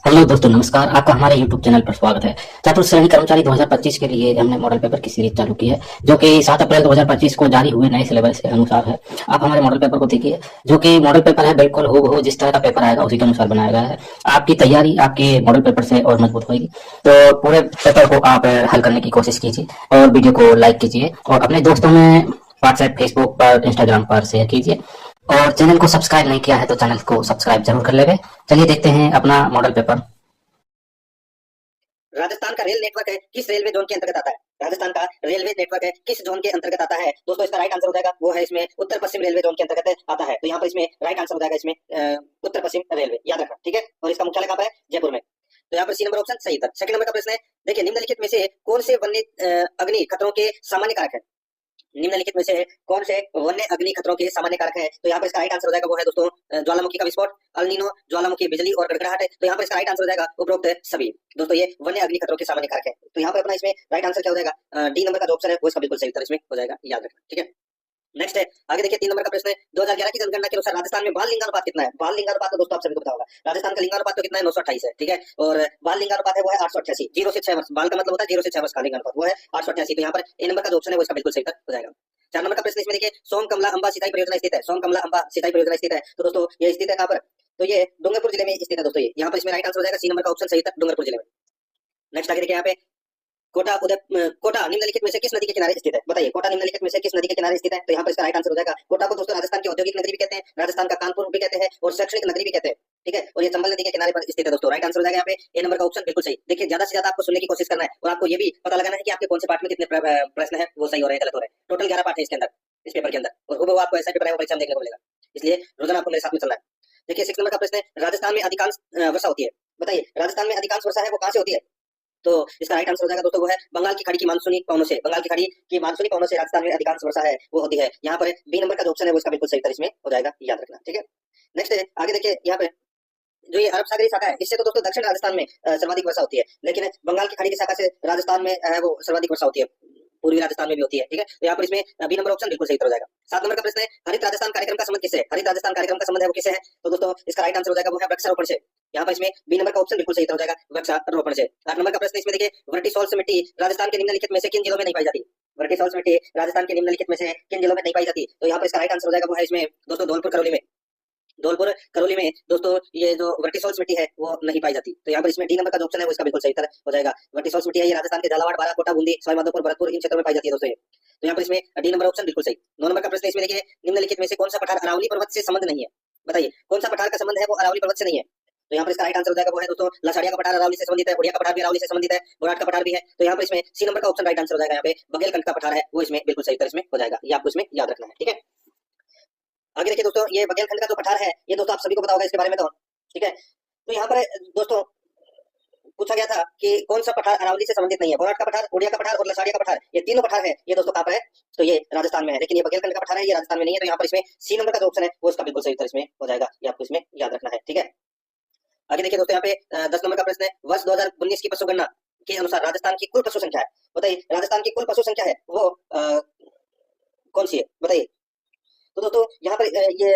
Hello दोस्तों, नमस्कार। आपका हमारे YouTube चैनल पर स्वागत है। चतुर्थ श्रेणी कर्मचारी 2025 के लिए हमने मॉडल पेपर की सीरीज चालू की है, जो कि 7 अप्रैल 2025 को जारी हुए नए सिलेबस के अनुसार है। आप हमारे मॉडल पेपर को देखिए, जो कि मॉडल पेपर है, बिल्कुल हूबहू जिस तरह का पेपर आएगा उसी के अनुसार बनाया गया है। आपकी तैयारी आपके मॉडल पेपर से और मजबूत होगी। तो पूरे पेपर को आप हल करने की कोशिश कीजिए और वीडियो को लाइक कीजिए और अपने दोस्तों में व्हाट्सएप, फेसबुक पर, इंस्टाग्राम पर शेयर कीजिए। और चैनल को सब्सक्राइब नहीं किया है तो चैनल को सब्सक्राइब जरूर कर लेंगे। चलिए देखते हैं अपना मॉडल पेपर। राजस्थान का रेल नेटवर्क है किस रेलवे जोन के अंतर्गत आता है? राजस्थान का रेलवे नेटवर्क है किस जोन के अंतर्गत आता है? दोस्तों इसका राइट आंसर हो जाएगा वो है इसमें उत्तर पश्चिम रेलवे जोन के अंतर्गत आता है। तो यहाँ पर इसमें राइट आंसर हो जाएगा इसमें उत्तर पश्चिम रेलवे, याद रखना, ठीक है। और इसका मुख्यालय कहाँ पर है? जयपुर में। तो यहाँ पर सी नंबर ऑप्शन सही था। सेकंड नंबर का प्रश्न है, देखिए निम्नलिखित में से कौन से वन्य अग्नि खतरों के सामान्य कारक है? निम्नलिखित में से कौन से वन्य अग्नि खतरों के सामान्य कारक है? तो यहाँ पर इसका राइट आंसर हो जाएगा वो है दोस्तों ज्वालामुखी का विस्फोट, अल्नीनो, ज्वालामुखी, बिजली और गड़गड़ाहट है। तो यहाँ पर इसका राइट आंसर हो जाएगा उपरोक्त सभी। दोस्तों ये वन्य अग्नि खतरों के सामान्य कारक है। तो यहाँ पर अपना इसमें राइट आंसर क्या हो जाएगा? डी नंबर का जो ऑप्शन है वो इसका बिल्कुल सही उत्तर इसमें हो जाएगा, याद रखना, ठीक है। नेक्स्ट है, आगे देखिए 3 नंबर का प्रश्न है, 2011 की जनगणना के अनुसार राजस्थान में बाल लिंगानुपात कितना है? बाल लिंगानुपात तो दोस्तों आप सभी को पता होगा, राजस्थान का लिंगानुपात तो कितना है? 928 है, ठीक है। और बाल लिंगानुपात है वो है 888, 0 से 6 वर्ष। बाल का मतलब होता है 0 से 6 वर्ष का लिंगानुपात, वो है 888। तो यहाँ पर ए नंबर का जो ऑप्शन है वो इसका बिल्कुल सही उत्तर हो जाएगा। 4 नंबर का प्रश्न इसमें देखिए, सोम कमला अंबा सिंचाई परियोजना स्थित है। सोम कमला अंबा सिंचाई परियोजना स्थित है, तो दोस्तों ये स्थित है कहाँ पर? तो ये डूंगरपुर जिले में स्थित है दोस्तों। ये यहाँ पर इसमें राइट आंसर हो जाएगा सी नंबर का ऑप्शन सही था, डूंगरपुर जिले में। नेक्स्ट आगे देखिए यहाँ पे कोटा निम्नलिखित में से किस नदी के किनारे स्थित है? बताइए, कोटा निम्नलिखित में से किस नदी के किनारे स्थित है? तो यहाँ पर इसका राइट आंसर हो जाएगा, कोटा को दोस्तों राजस्थान की औद्योगिक नगरी भी कहते हैं, राजस्थान का कानपुर भी कहते हैं और शैक्षणिक नगरी भी कहते हैं, ठीक है। और ये चंबल नदी के किनारे पर स्थित है दोस्तों। राइट आंसर हो जाएगा यहाँ पे ए नंबर का ऑप्शन बिल्कुल सही। देखिए ज्यादा से ज्यादा आपको सुनने की कोशिश करना है और आपको ये भी पता लगाना है कि आपके कौन से पार्ट में कितने प्रश्न है वो सही हो रहे हैं, गलत हो रहे हैं। टोटल 11 पार्ट है इसके अंदर, इस पेपर के अंदर, और वो आपको ऐसा पेपर है वो परीक्षा में देखने को मिलेगा, इसलिए रोजाना आपको मेरे साथ में चलना है। देखिए 6 नंबर का प्रश्न है, राजस्थान में अधिकांश वर्षा होती है। बताइए राजस्थान में अधिकांश वर्षा है वो कहाँ से होती है? तो इसका राइट आंसर हो जाएगा दोस्तों वो है बंगाल की खाड़ी की मानसूनी पवनों से। बंगाल की खाड़ी की मानसूनी पवनों से राजस्थान में अधिकांश वर्षा है वो होती है। यहाँ पर बी नंबर का जो ऑप्शन है वो इसका बिल्कुल सही उत्तर इसमें हो जाएगा, याद रखना, ठीक है। नेक्स्ट है, आगे देखिए यहाँ पे जो ये अरब सागरी शाखा है इससे तो दोस्तों दक्षिण राजस्थान में सर्वाधिक वर्षा होती है, लेकिन बंगाल की खाड़ी की शाखा से राजस्थान में वो सर्वाधिक वर्षा होती है, पूर्वी राजस्थान में भी होती है, ठीक है। तो यहाँ पर इसमें बी नंबर ऑप्शन बिल्कुल सही उत्तर हो जाएगा। 7 नंबर का प्रश्न है, हरित राजस्थान कार्यक्रम का संबंध किससे है? हरित राजस्थान कार्यक्रम का संबंध है वो किससे है? तो दोस्तों इसका राइट आंसर हो जाएगा वो है वृक्षारोपण से। यहाँ पर इसमें बी नंबर का ऑप्शन बिल्कुल सही उत्तर हो जाएगा, वृक्षारोपण से। 8 नंबर का प्रश्न इसमें देखिए, वर्टिसॉल्स मिट्टी राजस्थान के निम्नलिखित में से किन जिलों में नहीं पाई जाती? वर्टिसॉल्स मिट्टी राजस्थान के निम्नलिखित में से किन जिलों में नहीं पाई जाती? तो यहाँ पर इसका राइट आंसर हो जाएगा वो है इसमें दोस्तों धौलपुर करौली में। धौलपुर करौली में दोस्तों ये जो वर्टिसॉल्स मिट्टी है वो नहीं पाई जाती। तो यहाँ पर इसमें डी नंबर का जो ऑप्शन है वो इसका बिल्कुल सही उत्तर हो जाएगा। वर्टिसॉल्स मिट्टी है ये राजस्थान के झालावाड़, बाराकोटा, बूंदी, सवाईमाधोपुर, भरतपुर इन क्षेत्रों में पाई जाती है दोस्तों। तो यहाँ पर इसमें डी नंबर ऑप्शन बिल्कुल सही। 9 नंबर का प्रश्न इसमें देखिए, निम्नलिखित में से कौन सा पठार अरावली पर्वत से संबंध नहीं है? बताइए कौन सा पठार का संबंध है वो अरावली पर्वत से नहीं है? तो यहाँ पर इसका राइट आंसर हो जाएगा वो है दोस्तों लसाड़िया का पठार अरावली से संबंधित है, उड़िया का पठार भी अरावली से संबंधित है, बोराट का पठार भी है। तो यहाँ पर इसमें सी नंबर का ऑप्शन राइट आंसर हो जाएगा। यहाँ पे बघेलखंड का पठार है वो इसमें बिल्कुल सही उत्तर इसमें हो जाएगा, ये आपको इसमें याद रखना है, ठीक है। आगे देखिए दोस्तों, ये बघेलखंड का जो पठार है ये दोस्तों आप सभी को पता होगा इसके बारे में, तो ठीक है। तो यहाँ पर दोस्तों पूछा गया था कि कौन सा पठार अरावली से संबंधित नहीं है? बोराट का पठार, उड़िया का पठार और लसाड़िया का पठार, ये तीनों पठार है ये दोस्तों कहाँ पर है? तो ये राजस्थान में है, लेकिन ये बघेलखंड का पठार है ये राजस्थान में नहीं है। तो यहाँ पर इसमें सी नंबर का जो ऑप्शन है वो इसका बिल्कुल सही उत्तर इसमें हो जाएगा, ये आपको इसमें याद रखना है, ठीक है। आगे देखिए दोस्तों, यहाँ पे 10 नंबर का प्रश्न है, वर्ष 2019 की पशु गणना के अनुसार राजस्थान की कुल पशु संख्या है। बताइए राजस्थान की कुल पशु संख्या है वो कौन सी है? बताइए। तो दोस्तों यहाँ पर ये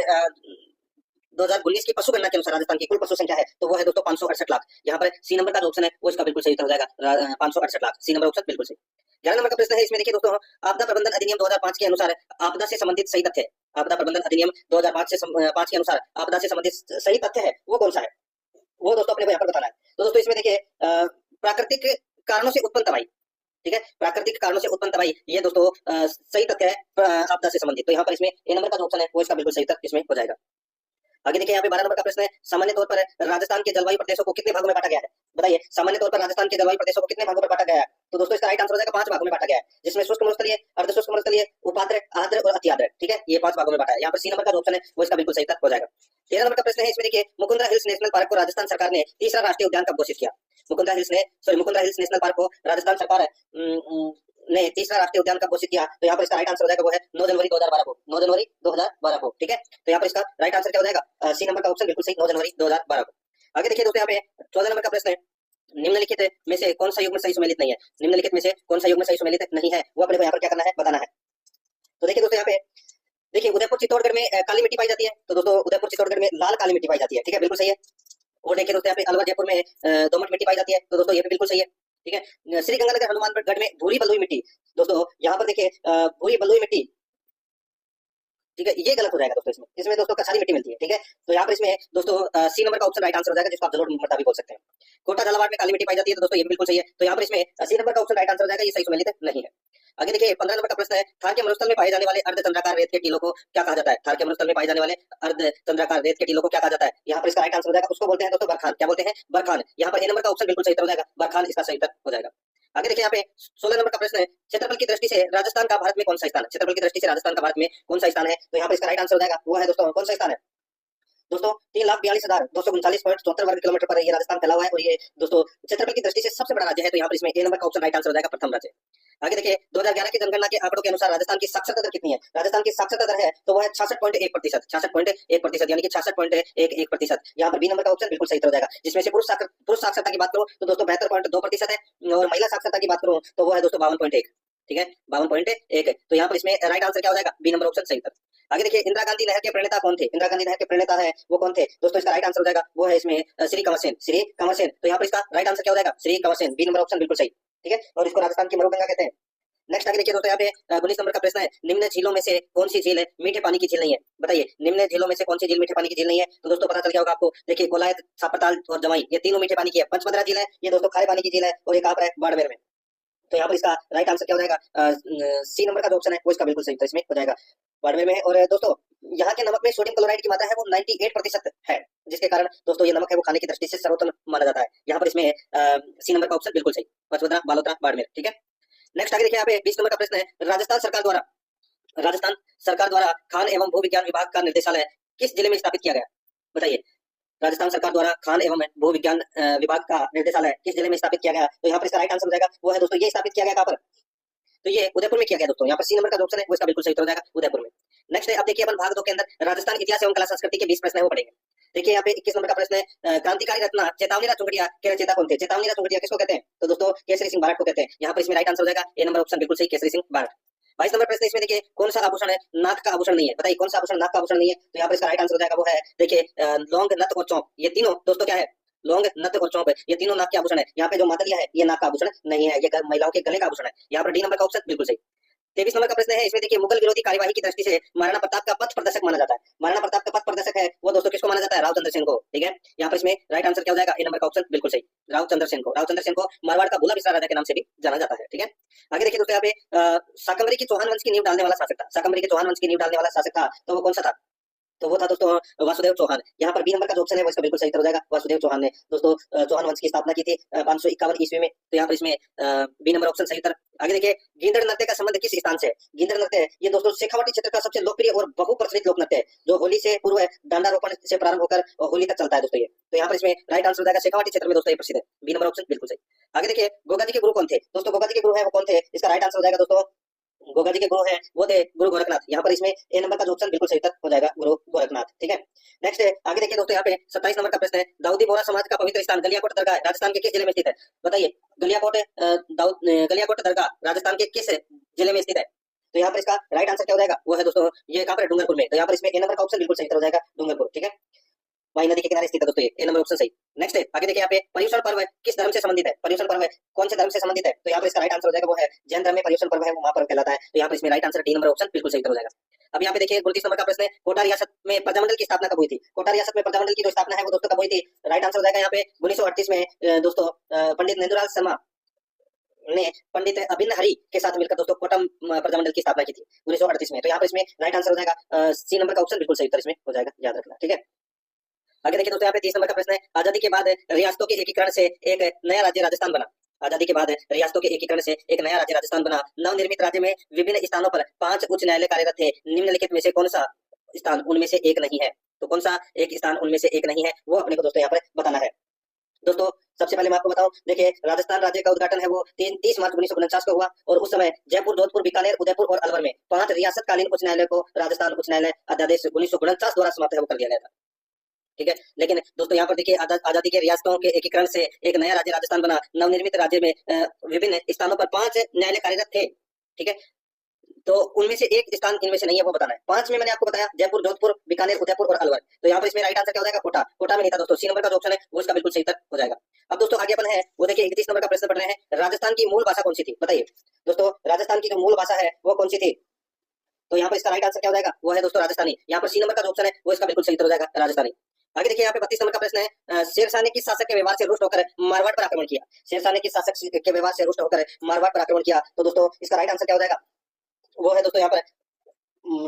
2019 की पशु गणना के अनुसार राजस्थान की कुल पशु संख्या है तो वो है दोस्तों 568 लाख। यहाँ पर सी नंबर का जो ऑप्शन है वो इसका बिल्कुल सही उत्तर हो जाएगा, 568 लाख, सी नंबर ऑप्शन बिल्कुल सही। 11 नंबर का प्रश्न है, इसमें देखिए दोस्तों, आपदा प्रबंधन अधिनियम 2005 के अनुसार आपदा से संबंधित सही तथ्य, आपदा प्रबंधन अधिनियम 2005 के अनुसार आपदा से संबंधित सही तथ्य है वो कौन सा है? वो दोस्तों अपने को यहाँ पर बताना है। तो दोस्तों इसमें देखिए प्राकृतिक कारणों से उत्पन्न तबाही, ठीक है, प्राकृतिक कारणों से उत्पन्न तबाही ये दोस्तों सही तथ्य है आपदा से संबंधित। तो यहाँ पर इसमें ए नंबर का जो ऑप्शन है वो इसका बिल्कुल सही उत्तर इसमें हो जाएगा। आगे देखिए यहाँ पे 12 नंबर का प्रश्न है, सामान्य तौर पर राजस्थान के जलवायु प्रदेशों को कितने भागों में बांटा गया है? बताइए सामान्य तौर पर राजस्थान के जलवायु प्रदेशों को कितने भागों में बांटा गया है? तो दोस्तों इसका राइट आंसर हो जाएगा 5 भागों में बांटा गया है, जिसमें शुष्क मरुस्थलीय, अर्धशुष्क मरुस्थलीय, उपाद्र, आर्द्र और अति आर्द्र, ठीक है, ये 5 भागों में बांटा है। यहाँ पर सी नंबर का जो ऑप्शन है वो इसका बिल्कुल सही उत्तर हो जाएगा। 13 नंबर का प्रश्न है, इसमें देखिए मुकुंदरा हिल्स नेशनल पार्क को राजस्थान सरकार ने तीसरा राष्ट्रीय उद्यान कब घोषित किया? मुकुंदरा हिल्स नेशनल पार्क को राजस्थान सरकार ने तीसरा राष्ट्रीय उद्यान कब घोषित किया? तो यहाँ पर इसका राइट आंसर हो जाएगा वो है 9 जनवरी 2012 को, 9 जनवरी 2012 को, ठीक है। तो यहाँ पर इसका राइट आंसर क्या हो जाएगा? सी नंबर का ऑप्शन बिल्कुल सही, 9 जनवरी 2012 को। आगे देखिए दोस्तों, यहाँ पे 14 नंबर का प्रश्न है, निम्नलिखित में से कौन सा युग्म सही सुमेलित नहीं है? निम्नलिखित में से कौन सा युग्म सही सुमेलित नहीं है वो अपने को यहाँ पर क्या करना है, बताना है। तो देखिए दोस्तों, यहाँ पे देखिए उदयपुर चित्तौड़गढ़ में काली मिट्टी पाई जाती है, तो दोस्तों उदयपुर चित्तौड़गढ़ में लाल काली मिट्टी पाई जाती है, ठीक है, बिल्कुल सही है। और देखिए दोस्तों यहाँ पे अलवर जयपुर में दोमट मिट्टी पाई जाती है, तो दोस्तों ये भी बिल्कुल सही है। ठीक है, श्री गंगानगर हनुमानगढ़ में भूरी बलुई मिट्टी, दोस्तों यहाँ पर देखिए भूरी बलुई मिट्टी, ठीक है, ये गलत हो जाएगा दोस्तों। इसमें इसमें दोस्तों कछारी मिट्टी मिलती है। ठीक है, तो यहाँ पर इसमें दोस्तों सी नंबर का ऑप्शन राइट आंसर हो जाएगा, जिसको आप जलोढ़ मृदा भी बोल सकते हैं। कोटा झालावाड़ में काली मिट्टी पाई जाती है, तो दोस्तों ये बिल्कुल सही है। तो यहाँ पर इसमें सी नंबर का ऑप्शन राइट आंसर हो जाएगा, ये सही सुमेलित नहीं है। आगे देखिए 15 नंबर का प्रश्न है, थार के मरुस्थल में पाए जाने वाले अर्धचंद्राकार रेत के टीलों को क्या कहा जाता है? थार के मरुस्थल में पाए जाने वाले अर्धचंद्राकार रेत के टीलों को क्या कहा जाता है? यहाँ पर इसका राइट आंसर हो जाएगा, उसको बोलते हैं दोस्तों बरखान। क्या बोलते हैं? बरखान। यहाँ पर ए नंबर का ऑप्शन बिल्कुल सही उत्तर हो जाएगा, बरखान इसका सही उत्तर हो जाएगा। आगे देखिए यहाँ पे 16 नंबर का प्रश्न है, क्षेत्रफल की दृष्टि से राजस्थान का भारत में कौन सा स्थान है? क्षेत्रफल की दृष्टि से राजस्थान का भारत में कौन सा स्थान है? तो यहाँ पे इसका राइट आंसर हो जाएगा, वो है दोस्तों कौन सा स्थान है? दोस्तों 3,42,239.74 वर्ग किलोमीटर पर ये राजस्थान फैला हुआ है, और ये दोस्तों क्षेत्रफल की दृष्टि से सबसे बड़ा राज्य है। तो यहाँ पर इसमें ए नंबर का ऑप्शन राइट आंसर हो जाएगा, प्रथम राज्य। आगे देखिए 2011 की जनगणना के आंकड़ों के अनुसार राजस्थान की साक्षरता दर कितनी है? राजस्थान की साक्षरता दर है तो वह 66.1%, 66.1%, यानी कि 66.11%। यहाँ पर बी नंबर का ऑप्शन बिल्कुल सही हो जाएगा। जिसमें से पुरुष साक्षरता की बात करूं तो दोस्तों 72.2% है, और महिला साक्षरता की बात करूं तो वो है दोस्तों 52.1। ठीक है, 52.1 है। तो यहाँ पर इसमें राइट आंसर क्या हो जाएगा? बी नंबर ऑप्शन सही उत्तर। आगे देखिए इंदिरा गांधी लहर के प्रणेता कौन थे? इंदिरा गांधी लहर के प्रणेता है वो कौन थे? दोस्तों इसका राइट आंसर हो जाएगा, वो है इसमें श्री कंवर सेन, श्री कंवर सेन। तो यहाँ पर इसका राइट आंसर क्या हो जाएगा? Shri Kanwar Sen, B number option बिल्कुल सही। ठीक है, और इसको राजस्थान की मरुगंगा कहते हैं। नेक्स्ट आगे देखिए दोस्तों यहाँ पे 19 नंबर का प्रश्न है, निम्न झीलों में से कौन सी झील है मीठे पानी की झील नहीं है? बताइए, निम्न झीलों में से कौन सी झील मीठे पानी की झील नहीं है? तो दोस्तों पता चल गया होगा आपको। देखिए कोलायत, सापरताल और जवाई, ये तीनों मीठे पानी की है। पंचमदरा झील है, ये दोस्तों खारे पानी की झील है, और एक आप है बाड़मेर में। तो यहाँ पर इसका राइट आंसर क्या हो जाएगा? सी नंबर का जो ऑप्शन है वो इसका बिल्कुल सही इसमें हो जाएगा, बाड़मेर में। और दोस्तों यहाँ के नमक में सोडियम क्लोराइड की मात्रा है वो 98% है, जिसके कारण दोस्तों ये नमक है वो खाने की दृष्टि से सर्वोत्तम माना जाता है। यहाँ पर इसमें सी नंबर का ऑप्शन बिल्कुल सही, पचमदरा, बालोतरा, बाड़मेर। ठीक है, नेक्स्ट आगे देखिए यहाँ पे 20 नंबर का प्रश्न है, राजस्थान सरकार द्वारा खान एवं भू विज्ञान विभाग का निर्देशालय किस जिले में स्थापित किया गया? बताइए, राजस्थान सरकार द्वारा खान एवं भू विज्ञान विभाग का निर्देशालय किस जिले में स्थापित किया गया? तो यहाँ पर इसका राइट आंसर हो जाएगा, वो है दोस्तों ये स्थापित किया गया कहाँ पर? तो ये उदयपुर में किया गया दोस्तों। यहाँ पर सी नंबर का ऑप्शन है वो इसका बिल्कुल सही हो जाएगा, उदयपुर में। नेक्स्ट है, अब देखिए अपन भाग 2 के अंदर राजस्थान इतिहास एवं कला संस्कृति के 20 प्रश्न है वो पढ़ेंगे। देखिए यहाँ पे 21 नंबर का प्रश्न है, क्रांतिकारी रत्न चेतावनी चुंगड़िया के रचयिता कौन थे? चेतावनी चुंगड़िया किसको कहते हैं? तो दोस्तों केसरी सिंह बारट को कहते हैं। यहाँ पर इसमें राइट आंसर हो जाएगा ए नंबर ऑप्शन बिल्कुल सही, केसरी सिंह बारट। 22 नंबर प्रश्न इसमें देखिए, कौन सा आभूषण है नाक का आभूषण नहीं है? बताइए कौन सा आभूषण नाक का आभूषण नहीं है? तो यहाँ पर इसका राइट आंसर हो जाएगा, वो है देखिए लौंग, नथ और चौंक, ये तीनों दोस्तों क्या है? लौंग, नथ और चौंक, ये तीनों नाक के आभूषण है। यहाँ पे जो मातलिया है ये नाक का आभूषण नहीं है, ये महिलाओं के गले का आभूषण है। यहाँ पर डी नंबर का ऑप्शन बिल्कुल सही। 23 नंबर का प्रश्न है, इसमें देखिए मुगल विरोधी कार्यवाही की दृष्टि से महाराणा प्रताप का पथ प्रदर्शक माना जाता है। महाराणा प्रताप का पथ प्रदर्शक है वो दोस्तों किसको माना जाता है? रावचंद्र सेन को। ठीक है, यहाँ पर इसमें राइट आंसर क्या हो जाएगा? ए नंबर का ऑप्शन बिल्कुल सही, रावचंद्र सेन को। रावचंद्र सेन को मारवाड़ का भोला बिसरा राजा के नाम से भी जाना जाता है। ठीक है, आगे देखिए दोस्तों यहाँ पे शाकंभरी की चौहान वंश की नींव डालने वाला शासक था। शाकंभरी के चौहान वंश की नींव डालने वाला शासक था, तो वो कौन सा था? तो वो था दोस्तों वासुदेव चौहान। यहाँ पर बी नंबर का जो ऑप्शन है वो इसका बिल्कुल सही हो जाएगा, वासुदेव चौहान ने दोस्तों चौहान वंश की स्थापना की थी 551 ईस्वी में। तो यहाँ पर इसमें बी नंबर ऑप्शन सही उत्तर। आगे देखिए गिंदड़ नृत्य का संबंध किस स्थान से है? गिंदड़ नृत्य ये दोस्तों शेखावाटी क्षेत्र का सबसे लोकप्रिय और बहुप्रचलित लोक नृत्य है, जो होली से पूर्व डांडा रोपण से प्रारंभ होकर होली तक चलता है दोस्तों ये। तो यहाँ पर इसमें राइट आंसर हो जाएगा, शेखावाटी क्षेत्र में दोस्तों ये प्रसिद्ध है, बी नंबर ऑप्शन बिल्कुल सही। आगे देखिए गोगा जी के गुरु कौन थे? दोस्तों गोगा जी के गुरु है वो कौन थे? इसका राइट आंसर हो जाएगा दोस्तों, गोगा जी के गुरु हैं वो थे गुरु गोरखनाथ। यहाँ पर इसमें ए नंबर का जो ऑप्शन बिल्कुल सही उत्तर हो जाएगा, गुरु गोरखनाथ। ठीक है, नेक्स्ट है, आगे देखिए दोस्तों यहाँ पे 27 नंबर का प्रश्न है, दाऊदी बोहरा समाज का पवित्र स्थान गलियाकोट दरगाह राजस्थान के किस जिले में स्थित है? बताइए, गलियाकोट दरगाह राजस्थान के किस जिले में स्थित है? तो यहाँ पर इसका राइट आंसर क्या हो जाएगा? वो है दोस्तों ये कहाँ पर? डूंगरपुर में। तो यहाँ पर इसमें ए नंबर का ऑप्शन बिल्कुल सही हो जाएगा, डूंगरपुर। ठीक है, वाही नदी के किनारे स्थित है दोस्तों ये, ए नंबर ऑप्शन सही। नेक्स्ट है, आगे देखिए यहाँ पे पर्युषण पर्व किस धर्म से संबंधित है? पर्युषण पर्व कौन से धर्म से संबंधित है? तो यहाँ पर इसका राइट आंसर हो जाएगा, वो है जैन धर्म में पर्युषण पर्व है वो महापर्व कहलाता है। तो यहाँ पर इसमें right answer D number option बिल्कुल सही हो जाएगा। अब यहाँ पे देखिए 29 नंबर का प्रश्न है, कोटा रियासत में प्रजामंडल की स्थापना कब हुई थी? कोटा रियासत में प्रजामंडल की जो स्थापना है वो दोस्तों कब हुई थी? राइट आंसर हो जाएगा यहाँ पे 1938 में दोस्तों पंडित नेंदुलाल शर्मा ने पंडित अभिन्न हरि के साथ मिलकर दोस्तों कोटा प्रजामंडल की स्थापना की थी 1938 में। तो यहाँ पर इसमें राइट आंसर हो जाएगा सी नंबर का ऑप्शन बिल्कुल सही उत्तर इसमें हो जाएगा, याद रखना। ठीक है, आगे देखिए दोस्तों यहाँ पे 30 नंबर का प्रश्न है, आजादी के बाद रियासतों के एकीकरण से एक नया राज्य राजस्थान बना। आजादी के बाद रियासतों के एकीकरण से एक नया राज्य राजस्थान बना। नवनिर्मित राज्य में विभिन्न स्थानों पर 5 उच्च न्यायालय कार्यरत थे, निम्नलिखित में से कौन सा स्थान उनमें से एक नहीं है? तो कौन सा एक स्थान उनमें से एक नहीं है वो अपने को दोस्तों यहाँ पर बताना है। दोस्तों सबसे पहले मैं आपको बताऊं, देखिए राजस्थान राज्य का उद्घाटन है वो 30 मार्च 1949 को हुआ, और उस समय जयपुर, जोधपुर, बीकानेर, उदयपुर और अलवर में 5 रियासतकालीन उच्च न्यायालय को राजस्थान उच्च न्यायालय अध्यादेश 1949 द्वारा समाप्त है वो कर दिया गया था। ठीक है, लेकिन दोस्तों यहाँ पर देखिए आजादी के रियासतों के एकीकरण से एक नया राज्य राजस्थान बना। नवनिर्मित राज्य में विभिन्न स्थानों पर 5 न्यायालय कार्यरत थे। ठीक है, तो उनमें से एक स्थान इनमें से नहीं है, वो बताना है। 5 में मैंने आपको बताया जयपुर, जोधपुर, बीकानेर, उदयपुर और अलवर। तो यहाँ पर इसमें राइट आंसर क्या हो जाएगा? कोटा। कोटा में नहीं था दोस्तों, सी नंबर का जो ऑप्शन है वो इसका बिल्कुल सही उत्तर हो जाएगा। अब दोस्तों आगे अपन है वो देखिए 31 नंबर का प्रश्न पढ़ रहे हैं। राजस्थान की मूल भाषा कौन सी थी? बताइए दोस्तों, राजस्थान की जो मूल भाषा है वो कौन सी थी? तो यहाँ पर इसका राइट आंसर क्या हो जाएगा? वो है दोस्तों राजस्थानी। यहाँ पर सी नंबर का जो ऑप्शन है वो इसका बिल्कुल सही उत्तर हो जाएगा, राजस्थानी। आगे देखिए यहाँ पे 32 नंबर का प्रश्न है, शेरशाह ने किस शासक के व्यवहार से रुष्ट होकर मारवाड़ पर आक्रमण किया? शेरशाह ने किस शासक के व्यवहार से रुष्ट होकर मारवाड़ पर आक्रमण किया? तो दोस्तों इसका राइट आंसर क्या हो जाएगा? वो है दोस्तों यहाँ पर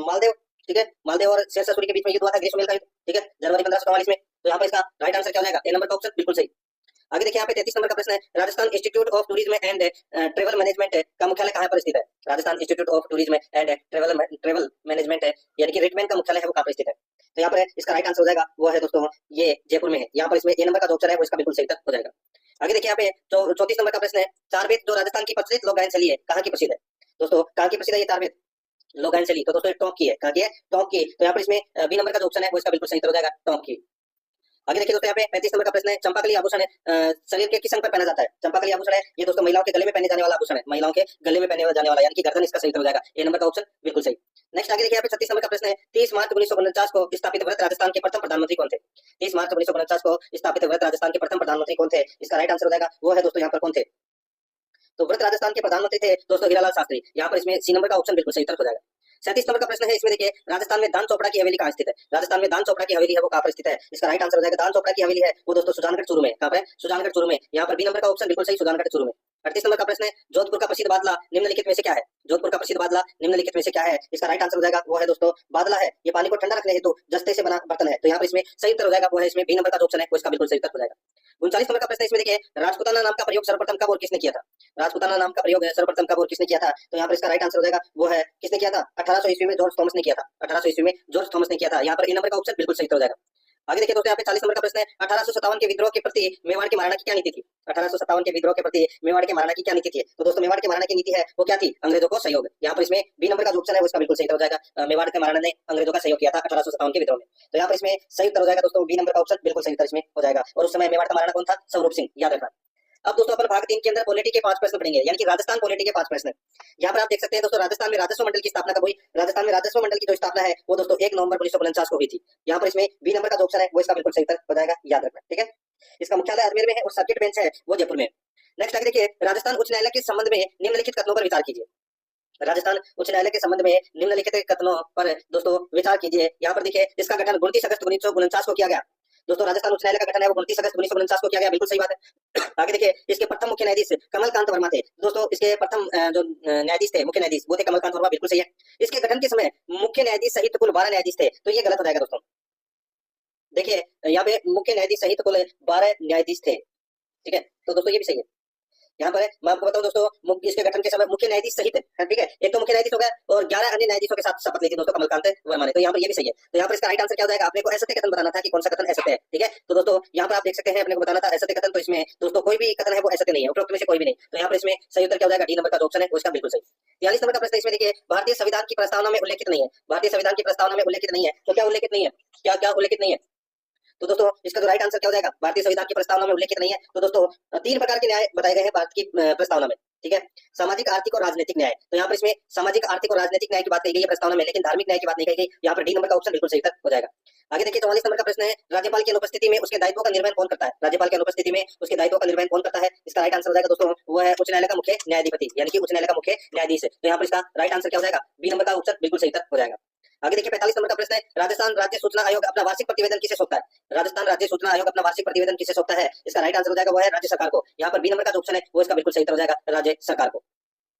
मालदेव। ठीक है, मालदेव और शेरशाह सूरी के बीच में युद्ध हुआ था, ग्रीष्मकाल का युद्ध। ठीक है, जनवरी 1544 में। तो यहाँ पर इसका राइट आंसर क्या हो जाएगा? ए नंबर का ऑप्शन बिल्कुल सही। आगे देखिए यहाँ पे 33 नंबर का प्रश्न है, Rajasthan institute of tourism and travel management का मुख्यालय कहाँ पर स्थित है? Rajasthan institute of tourism and travel management है, यानी कि रिटमैन का मुख्यालय है वो कहाँ पर स्थित है? तो यहाँ पर इसका राइट आंसर हो जाएगा वो है दोस्तों ये जयपुर में है। यहाँ पर इसमें ए नंबर का जो ऑप्शन है वो इसका बिल्कुल सही उत्तर हो जाएगा। आगे देखिए यहाँ पे 34 नंबर का प्रश्न है, चार वेद जो राजस्थान की प्रचलित लोक गायन शैली है कहाँ की प्रसिद्ध है? दोस्तों कहाँ की प्रसिद्ध है ये चार वेद लोक गायन शैली? तो दोस्तों टॉप की है। कहाँ की है? टॉप की। तो यहाँ पर इसमें बी नंबर का जो ऑप्शन है वो इसका बिल्कुल सही उत्तर हो जाएगा, टॉप की। आगे देखिए दोस्तों यहाँ पे 35 नंबर का प्रश्न है, चंपाकली आभूषण है शरीर के किस अंग पर पहना जाता है? चंपाकली आभूषण है ये दोस्तों महिलाओं के गले में पहने जाने वाला आभूषण है, महिलाओं के गले में पहने जाने वाला, यानी कि गर्दन इसका सही उत्तर हो जाएगा। ए नंबर का ऑप्शन बिल्कुल सही। नेक्स्ट आगे देखिए यहाँ पे 36 नंबर का प्रश्न है, 30 मार्च 1949 को स्थापित व्रत राजस्थान के प्रथम प्रधानमंत्री कौन थे? 30 मार्च 1949 को स्थापित व्रत राजस्थान के प्रथम प्रधानमंत्री कौन थे? इसका राइट आंसर हो जाएगा वो है दोस्तों यहाँ पर कौन थे? तो व्रत राजस्थान के प्रधानमंत्री थे दोस्तों हीरालाल शास्त्री। यहाँ पर इसमें सी नंबर का ऑप्शन बिल्कुल सही उत्तर हो जाएगा। 37 नंबर का प्रश्न है, इसमें देखिए राजस्थान में दान चोपड़ा की हवेली कहाँ स्थित है? राजस्थान में दान चोपड़ा की हवेली है वो कहाँ पर स्थित है? इसका राइट आंसर हो जाएगा दान चोपड़ा की हवेली है वो दोस्तों सुजानगढ़ चूरू में। कहाँ पर? सुजानगढ़ चूरू में। यहाँ पर बी नंबर का ऑप्शन बिल्कुल सही, सुजानगढ़ चूरू में। 38 नंबर का प्रश्न है, जोधपुर का प्रसिद्ध बादला निम्नलिखित में से क्या है? जोधपुर का प्रसिद्ध बादला निम्नलिखित में से क्या है? इसका राइट आंसर हो जाएगा वो है दोस्तों बादला है, ये पानी को ठंडा रखने हेतु जस्ते से बना बर्तन है। तो यहाँ पर इसमें सही उत्तर हो जाएगा वो है इसमें बी नंबर का जो ऑप्शन है वो इसका बिल्कुल सही उत्तर हो जाएगा। 39 नंबर का प्रश्न है, इसमें देखिए राजपूताना नाम का प्रयोग सर्वप्रथम कब और किसने किया था? राजपूताना नाम का प्रयोग सर्वप्रथम कब और किसने किया था? तो यहाँ पर इसका राइट आंसर हो जाएगा वो है किसने किया था? 1800 ईस्वी में जॉर्ज थॉमस ने किया था। 1800 ईस्वी में जॉर्ज थॉमस ने किया था। यहाँ पर ए नंबर का ऑप्शन बिल्कुल सही हो जाएगा। आगे देखिए दोस्तों यहाँ पे 40 नंबर का प्रश्न है, 1857 के विद्रोह के प्रति मेवाड़ के महाराणा की क्या नीति थी? 1857 के विद्रोह के प्रति मेवाड़ के महाराणा की क्या नीति थी? तो दोस्तों मेवाड़ के महाराणा की नीति है वो क्या थी? अंग्रेजों को सहयोग। यहाँ पर इसमें बी नंबर का जो ऑप्शन है वो इसका बिल्कुल सही हो जाएगा, मेवाड़ के महाराणा ने अंग्रेजों का सहयोग किया था 1857 के विद्रोह में। तो यहाँ पर इसमें सही उत्तर हो जाएगा दोस्तों बी नंबर का ऑप्शन बिल्कुल सही उत्तर इसमें हो जाएगा। और उस समय मेवाड़ का महाराणा कौन था? स्वरूप सिंह, याद रखना। अब दोस्तों अपन भाग 3 के अंदर पॉलिटी के 5 प्रश्न पढ़ेंगे, यानी कि राजस्थान पॉलिटी के 5 प्रश्न। यहाँ पर आप देख सकते हैं दोस्तों राजस्थान में राजस्व मंडल की स्थापना कब हुई? राजस्थान में राजस्व मंडल की जो स्थापना है वो दोस्तों 1 नवंबर 1949 को हुई थी। यहाँ पर इसमें बी नंबर का जो ऑप्शन है वो इसका बिल्कुल सही उत्तर हो जाएगा, याद रखना। ठीक है, इसका मुख्यालय अजमेर में है और सर्किट बेंच है वो जयपुर में। नेक्स्ट आगे देखिए राजस्थान उच्च न्यायालय के संबंध में निम्नलिखित कथनों पर विचार कीजिए। राजस्थान उच्च न्यायालय के संबंध में निम्नलिखित कथनों पर दोस्तों विचार कीजिए। यहाँ पर देखिए इसका गठन 29 अगस्त 1949 को किया गया। दोस्तों राजस्थान उच्च न्यायालय का गठन है वो 29 अगस्त 1949 को किया गया, बिल्कुल सही बात है। आगे देखिए इसके प्रथम मुख्य न्यायाधीश कमलकांत वर्मा थे। दोस्तों इसके प्रथम जो न्यायाधीश थे, मुख्य न्यायाधीश वो थे कमलकांत वर्मा, बिल्कुल सही है। इसके गठन के समय मुख्य न्यायाधीश सहित कुल 12 न्यायाधीश थे, तो ये गलत हो जाएगा दोस्तों। देखिए यहाँ पे मुख्य न्यायाधीश सहित कुल 12 न्यायाधीश थे। ठीक है, तो दोस्तों ये भी सही है। यहाँ पर मैं आपको बताऊं दोस्तों इसके गठन के समय मुख्य न्यायाधीश सहित है, ठीक है, एक तो मुख्य न्यायाधीश हो गया और 11 अन्य न्यायाधीशों के साथ शपथ ली थी दोस्तों कमलकांत वर्मा ने। तो यहाँ पर ये भी सही है। तो यहाँ पर इसका राइट आंसर क्या हो जाएगा? आपने को असत्य कथन बताना था कि कौन सा कथन असत्य है। ठीक है, तो दोस्तों यहाँ पर आप देख सकते हैं अपने को बताना था असत्य कथन, तो इसमें दोस्तों कोई भी कथन है वो असत्य नहीं है, उपरोक्त में से कोई भी नहीं। तो यहाँ पर इसमें सही उत्तर क्या हो जाएगा? डी नंबर का जो ऑप्शन है वो इसका बिल्कुल सही। 43 नंबर का प्रश्न इसमें देखिए भारतीय संविधान की प्रस्तावना में उल्लेखित नहीं है। भारतीय संविधान की प्रस्तावना में उल्लेखित नहीं है, तो क्या उल्लेखित नहीं है? क्या क्या उल्लेखित नहीं है? तो दोस्तों इसका जो राइट आंसर क्या हो जाएगा? भारतीय संविधान की प्रस्तावना में उल्लेखित नहीं है। तो दोस्तों 3 प्रकार के न्याय बताए गए हैं भारत की प्रस्तावना में। ठीक है, सामाजिक, आर्थिक और राजनीतिक न्याय। तो यहाँ पर इसमें सामाजिक, आर्थिक और राजनीतिक न्याय की बात कही गई है प्रस्तावना में, लेकिन धार्मिक न्याय की बात नहीं कही गई। यहाँ पर डी नंबर का ऑप्शन बिल्कुल सही हो जाएगा। आगे देखिए 44 नंबर का प्रश्न है, राज्यपाल की अनुपस्थिति में उसके दायित्वों का निर्वहन कौन करता है? राज्यपाल की अनुपस्थिति में उसके दायित्वों का निर्वहन कौन करता है? इसका राइट आंसर हो जाएगा दोस्तों वो है उच्च न्यायालय का मुख्य न्यायाधिपति, यानी कि उच्च न्यायालय का मुख्य न्यायाधीश। तो यहाँ पर इसका राइट आंसर क्या हो जाएगा? बी नंबर का ऑप्शन बिल्कुल सही हो जाएगा। आगे देखिए 45 नंबर का प्रश्न है, राजस्थान राज्य सूचना आयोग अपना वार्षिक प्रतिवेदन किसे सौंपता है? राजस्थान राज्य सूचना आयोग अपना वार्षिक प्रतिवेदन किसे सौंपता है? इसका राइट आंसर हो जाएगा वो है राज्य सरकार को। यहाँ पर बी नंबर का जो ऑप्शन है वो इसका बिल्कुल सही हो जाएगा, राज्य सरकार को।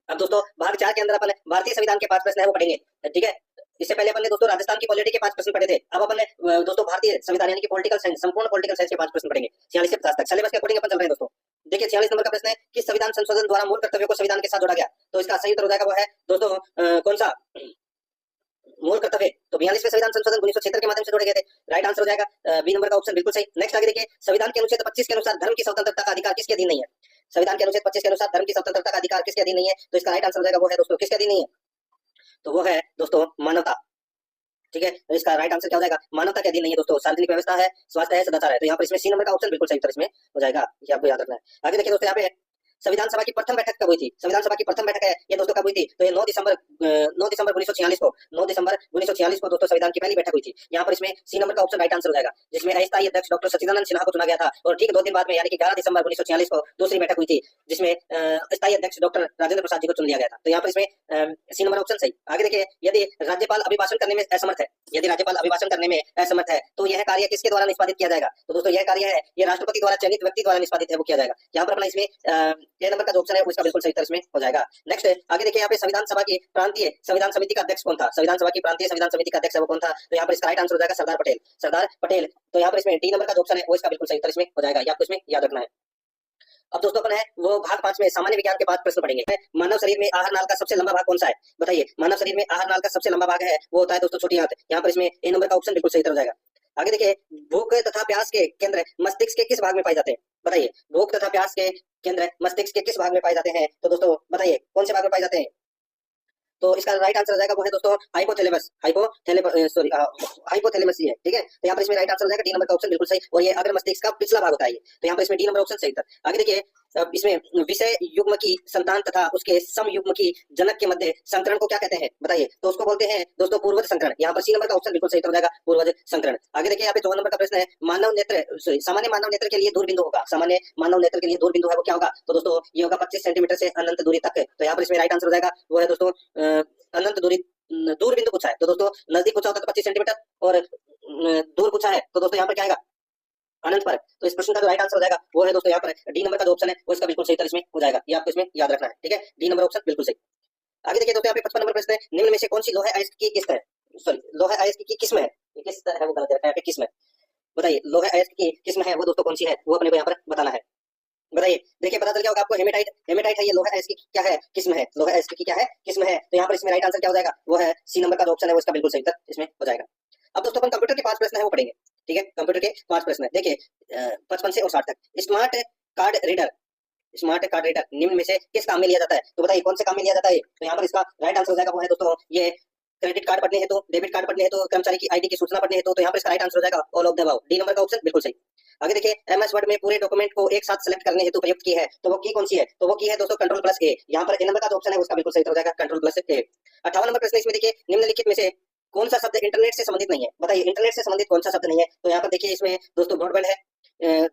अब दोस्तों भाग 4 के अंदर अपन भारतीय संविधान के 5 प्रश्न है वो पढ़ेंगे। ठीक है, इससे पहले अपन ने दोस्तों राजस्थान की पॉलिटी के 5 प्रश्न पढ़े थे। अब अपन ने दोस्तों भारतीय संविधान यानी कि पॉलिटिकल साइंस, संपूर्ण पॉलिटिकल साइंस के 5 प्रश्न पढ़ेंगे 46 से 50 तक। सिलेबस के अकॉर्डिंग अपन चल रहे हैं दोस्तों। देखिए 46 नंबर का प्रश्न है, किस संविधान संशोधन द्वारा मूल कर्तव्यों को संविधान के साथ जोड़ा गया? तो इसका सही उत्तर हो जाएगा वो है दोस्तों कौन सा मूल कर्तव्य? तो 42वें संविधान संशोधन 1976 के माध्यम से जोड़े गए थे। राइट आंसर हो जाएगा बी नंबर का ऑप्शन बिल्कुल सही। नेक्स्ट आगे देखिए संविधान के अनुच्छेद 25 के अनुसार धर्म की स्वतंत्रता का अधिकार किसके अधीन नहीं है? संविधान के अनुच्छेद 25 के अनुसार धर्म की स्वतंत्रता का अधिकार किसके अधीन नहीं है? तो इसका राइट आंसर हो जाएगा वो है दोस्तों किसके अधीन नहीं है? तो वो है दोस्तों मानवता। ठीक है, तो इसका राइट आंसर क्या हो जाएगा? मानवता के अधीन नहीं है दोस्तों। सार्वजनिक व्यवस्था है, स्वास्थ्य है, सदाचार है। तो यहाँ पर इसमें सी नंबर का ऑप्शन बिल्कुल सही उत्तर इसमें हो जाएगा, ये आपको याद रखना है। आगे देखिए दोस्तों यहाँ पे संविधान सभा की प्रथम बैठक कब हुई थी? संविधान सभा की प्रथम बैठक है ये दोस्तों कब हुई थी? तो ये 9 दिसंबर 1946 को 9 दिसंबर 1946 को दोस्तों संविधान की पहली बैठक हुई थी। यहाँ पर इसमें सी नंबर का ऑप्शन राइट आंसर हो जाएगा, जिसमें अस्थायी अध्यक्ष डॉक्टर सच्चिदानंद सिन्हा को चुना गया था और ठीक 2 दिन बाद में यानी कि 11 दिसंबर 1946 को दूसरी बैठक हुई थी, जिसमें अस्थायी अध्यक्ष डॉक्टर राजेंद्र प्रसाद जी को चुन लिया गया था। तो यहाँ पर इसमें सी नंबर ऑप्शन सही। आगे देखिए, यदि राज्यपाल अभिभाषण करने में असमर्थ है, यदि राज्यपाल अभिभाषण करने में असमर्थ है तो यह कार्य किसके द्वारा निष्पादित किया जाएगा? तो दोस्तों यह कार्य है ये राष्ट्रपति द्वारा चयनित व्यक्ति द्वारा निष्पादित है वो किया जाएगा। यहाँ पर अपना इसमें ए नंबर का जो ऑप्शन है उसका बिल्कुल सही उत्तर इसमें हो जाएगा। नेक्स्ट आगे देखिए, यहाँ पे संविधान सभा की प्रांतीय संविधान समिति का अध्यक्ष कौन था? संविधान सभा की प्रांतीय संविधान समिति का अध्यक्ष वो कौन था? तो यहाँ पर इसका राइट आंसर हो जाएगा सरदार पटेल, सरदार पटेल। तो यहाँ पर इसमें डी नंबर का जो ऑप्शन है वो इसका बिल्कुल सही उत्तर इसमें हो जाएगा, ये आपको इसमें याद रखना है। अब दोस्तों अपन है वो भाग 5 में सामान्य विज्ञान के बाद प्रश्न पढ़ेंगे। मानव शरीर में आहार नाल का सबसे लंबा भाग कौन सा है? बताइए, मानव शरीर में आहार नाल का सबसे लंबा भाग है वो होता है दोस्तों छोटी आंत। यहाँ पर इसमें ए नंबर का ऑप्शन बिल्कुल सही उत्तर हो जाएगा। आगे देखिए, भूख तथा प्यास के केंद्र मस्तिष्क के किस भाग में पाए जाते हैं? बताइए, भूख तथा प्यास के केंद्र मस्तिष्क के किस भाग में पाए जाते हैं? तो दोस्तों बताइए कौन से भाग में पाए जाते हैं? तो इसका राइट आंसर हो जाएगा वो है दोस्तों हाइपोथैलेमस, हाइपोथैलेमस ही है, ठीक है। तो यहाँ पर इसमें राइट आंसर हो जाएगा डी नंबर का ऑप्शन बिल्कुल सही, और ये अग्र मस्तिष्क का पिछला भाग होता है। तो यहाँ पर इसमें डी नंबर ऑप्शन सही था। आगे देखिए, इसमें विषय युग्म की संतान तथा उसके सम युग्म की जनक के मध्य संकरण को क्या कहते हैं? बताइए, तो उसको बोलते हैं दोस्तों पूर्वज संकरण। यहाँ पर सी नंबर का ऑप्शन बिल्कुल सही हो जाएगा, पूर्वज संकरण। आगे देखिए, यहाँ पे 54 नंबर का प्रश्न है, मानव नेत्र सामान्य मानव नेत्र के लिए दूर बिंदु होगा, सामान्य मानव नेत्र के लिए दूर बिंदु है वो क्या होगा? तो दोस्तों ये होगा 25 सेंटीमीटर से अनंत दूरी तक। तो यहाँ पर इसमें राइट आंसर हो जाएगा वो है दोस्तों अनंत दूरी, दूर बिंदु पूछा है तो दोस्तों नजदीक पूछा होता है तो 25 सेंटीमीटर, और दूर पूछा है तो दोस्तों यहाँ पर क्या आएगा? अनंत पर। तो इस प्रश्न का जो राइट आंसर हो जाएगा वो है दोस्तों यहाँ पर डी नंबर का जो ऑप्शन है वो इसका बिल्कुल सही उत्तर इसमें हो जाएगा, ये आपको इसमें याद रखना है, ठीक है। डी नंबर ऑप्शन बिल्कुल सही। आगे देखिए दोस्तों, यहाँ पे 55 नंबर प्रश्न है, निम्न में से कौन सी लोहे अयस्क की किस्त है? सॉरी, लोहे अयस्क की किस्म है, ये किस्त है वो गलत है, यहाँ पे किस्म है। बताइए, लोहे अयस्क की किस्म है वो दोस्तों कौन सी है वो अपने को यहाँ पर बताना है। बताइए, देखिए पता चल गया होगा आपको, हेमेटाइट, हेमेटाइट है ये लोहे अयस्क की क्या है? किस्म है, लोहे अयस्क की क्या है? किस्म है। तो यहाँ पर इसमें राइट आंसर क्या हो जाएगा? वो है सी नंबर का जो ऑप्शन है वो इसका बिल्कुल सही उत्तर इसमें हो जाएगा। अब दोस्तों अपन कंप्यूटर के 5 प्रश्न है वो पढ़ेंगे, ठीक है। कंप्यूटर के 5 प्रश्न है, देखिए 55 से और 60 तक। Smart card reader, smart card reader निम्न में से किस काम में लिया जाता है? तो बताइए कौन से काम में लिया जाता है? तो यहाँ पर इसका राइट आंसर हो जाएगा वो है दोस्तों ये क्रेडिट कार्ड पढ़ने हेतु, डेबिट कार्ड पढ़ने हेतु, कर्मचारी की आईडी की सूचना पढ़ने हेतु। तो यहाँ पर इसका राइट आंसर हो जाएगा all of the above, D number का ऑप्शन बिल्कुल सही। आगे देखिए, एमएस वर्ड में पूरे डॉक्यूमेंट को एक साथ सेलेक्ट करने हेतु प्रयुक्त की है तो वो की कौन सी है? तो वो की है दोस्तों कंट्रोल प्लस ए। यहाँ पर ए नंबर का जो ऑप्शन है उसका बिल्कुल सही हो जाएगा, कंट्रोल प्लस ए। 58 नंबर प्रश्न इसमें देखिए, निम्नलिखित में से कौन सा शब्द इंटरनेट से संबंधित नहीं है? बताइए, इंटरनेट से संबंधित कौन सा शब्द नहीं है? तो यहाँ पर देखिए इसमें दोस्तों ब्रॉडबैंड है,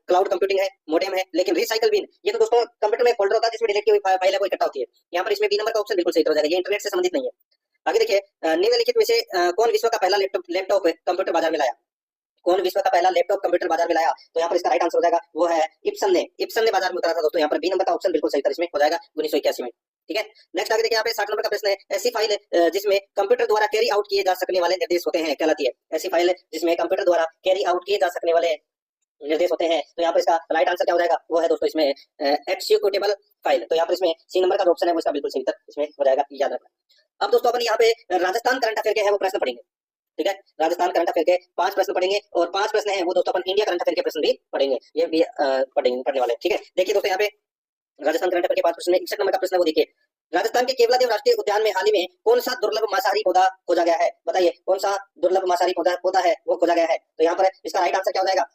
क्लाउड कंप्यूटिंग है, मोडेम है, लेकिन रिसाइकल बिन ये तो दोस्तों कंप्यूटर में फोल्डर होता है जिसमें डिलीट की हुई फाइल है वो इकट्ठा होती है। यहाँ पर इसमें बी नंबर का ऑप्शन बिल्कुल सही हो जाएगा, ये इंटरनेट से संबंधित नहीं है। आगे देखिए, निम्नलिखित में से कौन विश्व का पहला लैपटॉप कंप्यूटर बाजार में लाया? कौन विश्व का पहला लैपटॉप कंप्यूटर बाजार में लाया? तो यहाँ पर इसका राइट आंसर हो जाएगा वो है इप्सन ने बाजार में उतारा था दोस्तों। यहाँ पर बी नंबर का ऑप्शन बिल्कुल सही था इसमें हो जाएगा 1981 में, ठीक है। नेक्स्ट आगे देखिए, यहाँ पे 60 नंबर का प्रश्न है, ऐसी फाइल जिसमें कंप्यूटर द्वारा कैरी आउट किए जा सकने वाले निर्देश होते हैं कहलाती है? ऐसी फाइल जिसमें कंप्यूटर द्वारा कैरी आउट किए जा सकने वाले निर्देश होते हैं। तो यहाँ पर इसका राइट आंसर क्या हो जाएगा? वो है दोस्तों इसमें एक्सिक्यूटेबल फाइल। तो यहाँ पर इसमें सी नंबर का ऑप्शन है वो इसका बिल्कुल सही उत्तर इसमें हो जाएगा, याद रखना। अब दोस्तों अपन यहाँ पे राजस्थान करंट अफेयर के है वो प्रश्न पढ़ेंगे, ठीक है। राजस्थान करंट अफेयर के 5 प्रश्न पढ़ेंगे और 5 प्रश्न हैं वो दोस्तों अपन इंडिया करंट अफेयर के प्रश्न भी पढ़ेंगे, ये भी पढ़ने वाले, ठीक है। देखिए दोस्तों, यहाँ पे राजस्थान करंट अफेयर के 5 प्रश्न में 61 नंबर का प्रश्न है वो देखिए, राजस्थान के केवलादेव राष्ट्रीय उद्यान में हाल ही में कौन सा दुर्लभ मांसाहारी पौधा खोजा गया है? बताइए कौन सा दुर्लभ मांसाहारी पौधा है वो खोजा गया है? तो यहाँ पर इसका राइट आंसर क्या हो जाएगा?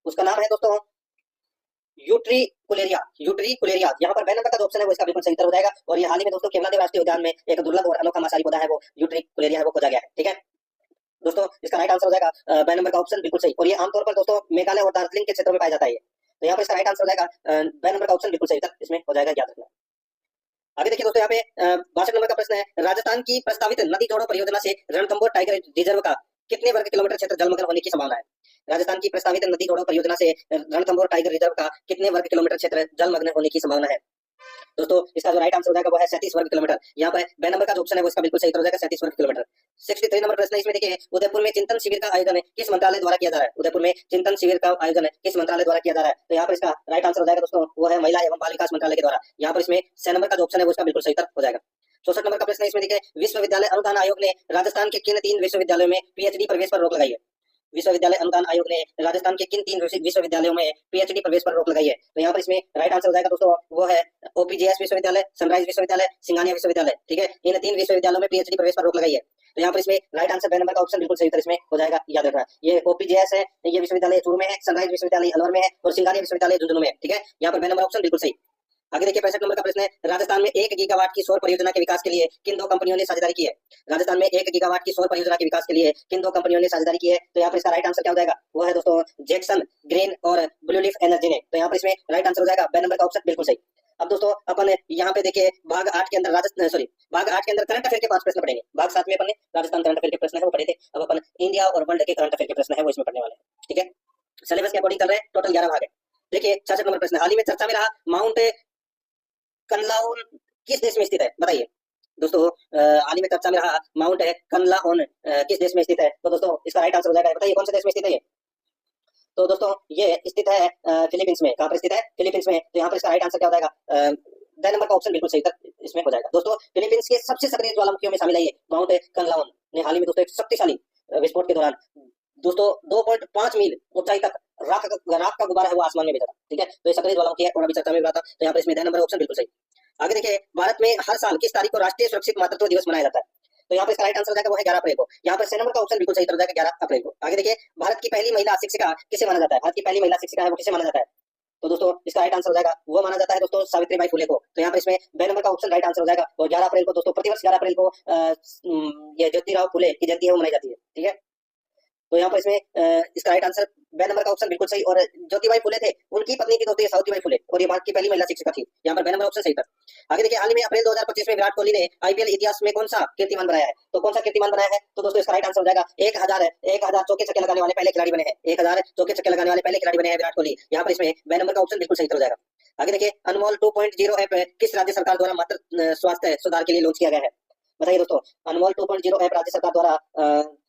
उसका नाम है दोस्तों यूट्रिकुलेरिया, यूट्रिकुलेरिया। यहाँ पर बी नंबर का ऑप्शन है वो इसका बिल्कुल सही उत्तर हो जाएगा, और ये हाल ही में दोस्तों केवलादेव राष्ट्रीय उद्यान में एक दुर्लभ और अनोखा मांसाहारी पौधा है वो यूट्रिकुलेरिया है वो खोजा गया है, ठीक है दोस्तों। इसका राइट आंसर हो जाएगा बी नंबर का ऑप्शन बिल्कुल सही, और ये आमतौर पर दोस्तों मेघालय और दार्जिलिंग के क्षेत्रों में पाया जाता है। तो यहाँ पर इसका राइट आंसर हो जाएगा बी नंबर का ऑप्शन बिल्कुल सही उत्तर इसमें हो जाएगा, याद रखना। आगे देखिए दोस्तों, यहाँ पे 62 नंबर का प्रश्न है, राजस्थान की प्रस्तावित नदी जोड़ो परियोजना से रणथंभौर टाइगर रिजर्व का कितने वर्ग किलोमीटर क्षेत्र जलमग्न होने की संभावना है? राजस्थान की प्रस्तावित नदी जोड़ो परियोजना से रणथंभौर टाइगर रिजर्व का कितने वर्ग किलोमीटर क्षेत्र जलमग्न होने की संभावना है? दोस्तों इसका जो राइट आंसर हो जाएगा वो है 37 वर्ग किलोमीटर। यहाँ पर बी नंबर का जो ऑप्शन है वो इसका बिल्कुल सही हो जाएगा, 37 वर्ग किलोमीटर। 63 नंबर प्रश्न इसमें देखिए, उदयपुर में चिंतन शिविर का आयोजन किस मंत्रालय द्वारा किया जा रहा है? उदयपुर में चिंतन शिविर का आयोजन किस मंत्रालय द्वारा किया जा रहा है? तो यहाँ पर इसका राइट आंसर हो जाएगा दोस्तों वो है महिला एवं बाल विकास मंत्रालय के द्वारा। यहाँ पर इसमें 6 नंबर का जो ऑप्शन है वो इसका बिल्कुल सही हो जाएगा। 64 नंबर का प्रश्न इसमें देखिए, विश्वविद्यालय अनुदान आयोग ने राजस्थान के किन 3 विश्वविद्यालयों में पीएचडी प्रवेश पर रोक लगाई है? विश्वविद्यालय अनुदान आयोग ने राजस्थान के किन 3 विश्वविद्यालयों में पीएचडी प्रवेश पर रोक लगाई है? तो यहाँ पर इसमें राइट आंसर हो जाएगा दोस्तों वो है ओपीजेएस विश्वविद्यालय, सनराइज विश्वविद्यालय, सिंघानिया विश्वविद्यालय, ठीक है। इन 3 विश्वविद्यालयों में पीएचडी प्रवेश पर रोक लगाई है। तो यहाँ पर इसमें राइट आंसर बी नंबर का ऑप्शन बिल्कुल सही इसमें हो जाएगा, याद रखना। ये ओपीजेएस है, ये विश्वविद्यालय चूरू में है, सनराइज विश्वविद्यालय अलवर में है, और सिंघानिया विश्वविद्यालय झुंझुनू में है, ठीक है। यहाँ पर बी नंबर ऑप्शन बिल्कुल सही। आगे देखिए 65 नंबर का प्रश्न है, राजस्थान में 1 गीगावाट की सौर परियोजना के विकास के लिए किन दो कंपनियों ने साझेदारी की है? राजस्थान में 1 गीगावाट की सौर परियोजना के विकास के लिए किन दो कंपनियों ने साझेदारी की है? तो यहाँ पर इसका राइट आंसर क्या हो जाएगा? वो है दोस्तों जैक्सन ग्रीन और ब्लू लीफ एनर्जी ने। तो यहाँ पर इसमें राइट आंसर हो जाएगा बी नंबर का ऑप्शन बिल्कुल सही। अब दोस्तों अपन यहाँ पे देखिए भाग 8 के अंदर भाग 8 के अंदर करंट अफेयर के 5 प्रश्न पढ़ेंगे। भाग 7 में अपन ने राजस्थान करंट अफेयर के प्रश्न है वो पढ़े थे। अब अपन इंडिया और वर्ल्ड के करंट अफेयर के प्रश्न है वो इसमें पढ़ने वाले हैं। ठीक है, सिलेबस के अकॉर्डिंग चल रहे हैं, टोटल 11 भाग है। देखिए 66 नंबर प्रश्न, हाल ही में चर्चा में रहा माउंट कनलाउन किस देश में स्थित है? बताइए दोस्तों, हाल ही में चर्चा में रहा माउंट कनलाउन किस देश में स्थित है? तो दोस्तों इसका राइट आंसर हो जाएगा, बताइए कौन से देश में स्थित है ये? तो दोस्तों ये स्थित है फिलीपींस में। कहां पर स्थित है? फिलीपींस में। तो यहाँ पर इसका राइट आंसर क्या हो जाएगा? द नंबर का ऑप्शन बिल्कुल सही तक इसमें हो जाएगा। दोस्तों फिलीपींस के सबसे सक्रिय ज्वालामुखियों में शामिल है ये माउंट कनलाउन ने हाल ही में दोस्तों एक शक्तिशाली विस्फोट के दौरान दोस्तों 2.5 मील ऊंचाई तक राख का गुब्बारा है वो आसमान में भेजा था। ठीक है, तो ये सक्रिय ज्वालामुखी है और अभी चर्चा में रहा था। तो यहाँ पर इसमें द नंबर ऑप्शन बिल्कुल सही। आगे देखिए, भारत में हर साल किस तारीख को राष्ट्रीय सुरक्षित मातृत्व दिवस मनाया जाता है? तो यहाँ पर इसका राइट आंसर हो जाएगा वो है 11 अप्रैल को। यहाँ पर 6 नंबर का ऑप्शन बिल्कुल सही हो जाएगा 11 अप्रैल को। आगे देखिए, भारत की पहली महिला शिक्षिका किसे माना जाता है? भारत की पहली महिला शिक्षिका है वो किसे माना जाता है? तो दोस्तों इसका राइट आंसर हो जाएगा वो माना जाता है दोस्तों सावित्रीबाई फुले को। तो यहाँ पर इसमें बे नंबर का ऑप्शन राइट आंसर हो जाएगा। और 11 अप्रैल को दोस्तों प्रतिवर्ष 11 अप्रैल को ये ज्योतिराव फुले की जयंती है वो मनाई जाती है। ठीक है, तो यहाँ पर इसमें इसका राइट आंसर बे नंबर का ऑप्शन बिल्कुल सही। और ज्योतिबाई फुले थे उनकी पत्नी थी दोस्तों सावित्रीबाई फुले और ये भारत की पहली महिला शिक्षिका थी। यहाँ पर बे नंबर ऑप्शन सही था। आगे देखिए, हाल ही में अप्रैल 2025 में विराट कोहली ने आईपीएल इतिहास में कौन सा कीर्तिमान बनाया है? तो कौन सा कीर्तिमान बनाया है? तो दोस्तों इसका राइट आंसर हो जाएगा 1000 चौके छक्के लगाने वाले पहले खिलाड़ी बने हैं। 1000 चौके छक्के लगाने वाले पहले खिलाड़ी बने हैं विराट कोहली। यहाँ पर इसमें बे नंबर का ऑप्शन बिल्कुल सही हो जाएगा। आगे देखिए, अनमोल 2.0 ऐप किस राज्य सरकार द्वारा मातृ स्वास्थ्य सुधार के लिए लॉन्च किया गया है? बताइए दोस्तों, अनमोल 2.0 ऐप राज्य सरकार द्वारा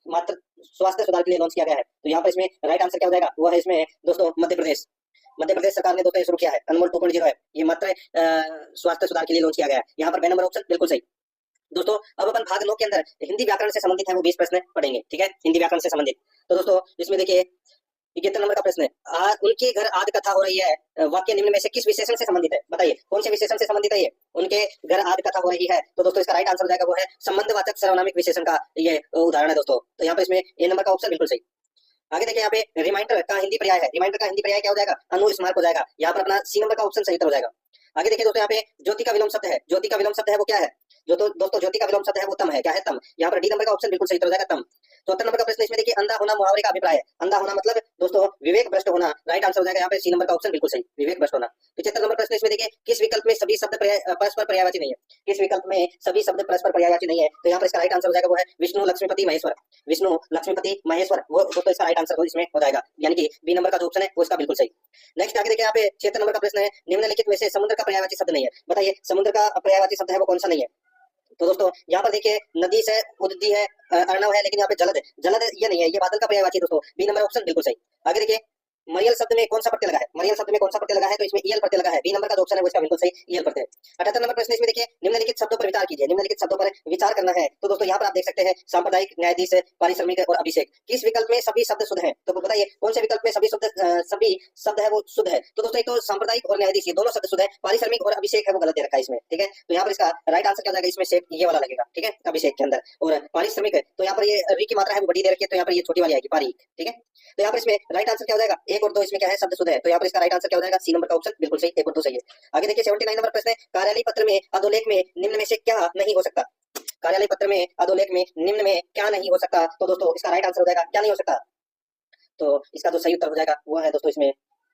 मातृ स्वास्थ्य सुधार के लिए लॉन्च किया गया है। तो यहाँ पर इसमें राइट आंसर क्या हो जाएगा? वो है इसमें दोस्तों मध्य प्रदेश सरकार ने दोस्तों ये शुरू किया है अनमोल 2.0 ऐप। ये मात्र स्वास्थ्य सुधार के लिए लॉन्च किया गया है। यहाँ पर बे नंबर ऑप्शन बिल्कुल सही। दोस्तों अब अपन भाग 9 के अंदर हिंदी व्याकरण से संबंधित है वो 20 प्रश्न पढ़ेंगे। ठीक है, हिंदी व्याकरण से संबंधित। तो दोस्तों इसमें देखिए 71 नंबर का प्रश्न है, उनके घर आदि कथा हो रही है वाक्य निम्न में से किस विशेषण से संबंधित है? बताइए कौन से विशेषण से संबंधित है ये? उनके घर आदि कथा हो रही है। तो दोस्तों इसका राइट आंसर हो जाएगा वो है संबंधवाचक सर्वनामिक विशेषण का ये उदाहरण है दोस्तों। तो यहाँ पे इसमें ए नंबर का ऑप्शन बिल्कुल सही। आगे देखिए, यहाँ पे रिमाइंडर का हिंदी पर्याय है। रिमाइंडर का हिंदी पर्याय क्या हो जाएगा? अनुस्मारक हो जाएगा। यहाँ पर अपना सी नंबर का ऑप्शन सही हो जाएगा। आगे देखिए दोस्तों, यहाँ पे ज्योति का विलोम शब्द है। ज्योति का विलोम शब्द है वो क्या है? जो तो दोस्तों ज्योति का विलोम शब्द है वो तम है। क्या है? तम। यहाँ पर डी नंबर का ऑप्शन बिल्कुल सही हो जाएगा, तम। 74 नंबर का प्रश्न इसमें देखिए, अंधा होना मुहावरे का अभिप्राय है। अंधा होना मतलब दोस्तों विवेक भ्रष्ट होना। राइट आंसर हो जाएगा यहाँ पे सी नंबर का ऑप्शन बिल्कुल सही, विवेक भ्रष्ट होना। 75 नंबर प्रश्न इसमें देखिए, किस विकल्प में सभी शब्द परस्पर पर्यायवाची नहीं है? किस विकल्प में सभी शब्द परस्पर पर्यायवाची नहीं है? तो यहाँ पर इसका राइट आंसर हो जाएगा वो है विष्णु लक्ष्मीपति महेश्वर। विष्णु लक्ष्मीपति महेश्वर वो दोस्तों इसका राइट आंसर इसमें हो जाएगा, यानी कि बी नंबर का जो ऑप्शन है वो इसका बिल्कुल सही। नेक्स्ट आगे देखिए, यहाँ पे 76 नंबर का प्रश्न है, निम्नलिखित में से समुद्र का पर्यायवाची शब्द नहीं है। बताइए समुद्र का पर्यायवाची शब्द है वो कौन सा नहीं है? तो दोस्तों यहाँ पर देखिए, नदी से उद्दी है, अर्णव है, लेकिन यहाँ पे जलद है। जलद ये नहीं है, ये बादल का पर्यायवाची दोस्तों। बी नंबर ऑप्शन बिल्कुल सही। आगे देखिए, मरियल शब्द में कौन सा प्रत्यय लगा है? मरियल शब्द में कौन सा प्रत्यय लगा है? तो इसमें ईएल प्रत्यय लगा है। बी नंबर का जो ऑप्शन है वो इसका बिल्कुल सही, ईएल प्रत्यय। 78 नंबर प्रश्न इसमें देखिए, निम्नलिखित शब्दों पर विचार कीजिए। निम्नलिखित शब्दों पर विचार करना है। तो दोस्तों यहाँ पर आप देख सकते हैं सांप्रदायिक, न्यायाधीश, पारिश्रमिक और अभिषेक। किस विकल्प में सभी शब्द शुद्ध है? तो बताइए कौन से विकल्प में सभी शब्द है वो शुद्ध है? तो दोस्तों एक तो सांप्रदायिक और न्यायाधीश ये दोनों शब्द शुद्ध है, पारिश्रमिक और अभिषेक है वो गलत दे रखा है इसमें। ठीक है, तो यहाँ पर इसका राइट आंसर क्या जाएगा? इसमें शेप ये वाला लगेगा। ठीक है, अभिषेक के अंदर। और पारिश्रमिक है तो यहाँ पर ये री की मात्रा है वो बड़ी दे रखी है, तो यहाँ पर ये छोटी वाली आएगी पारिक। ठीक है, तो यहाँ पर इसमें राइट आंसर क्या हो जाएगा? 1 और 2 इसमें क्या है? शब्द शुद्ध है। तो यहाँ पर इसका राइट आंसर क्या हो जाएगा? सी नंबर का ऑप्शन बिल्कुल सही, 1 और 2 सही है। आगे देखिए 79 नंबर प्रश्न है, कार्यालय पत्र में अधोलेख में निम्न में से क्या नहीं हो सकता? कार्यालय पत्र में अधोलेख में निम्न में क्या नहीं हो सकता? तो दोस्तों इसका राइट आंसर हो जाएगा क्या नहीं हो सकता? तो इसका जो सही उत्तर हो जाएगा वो है दोस्तों इसमें,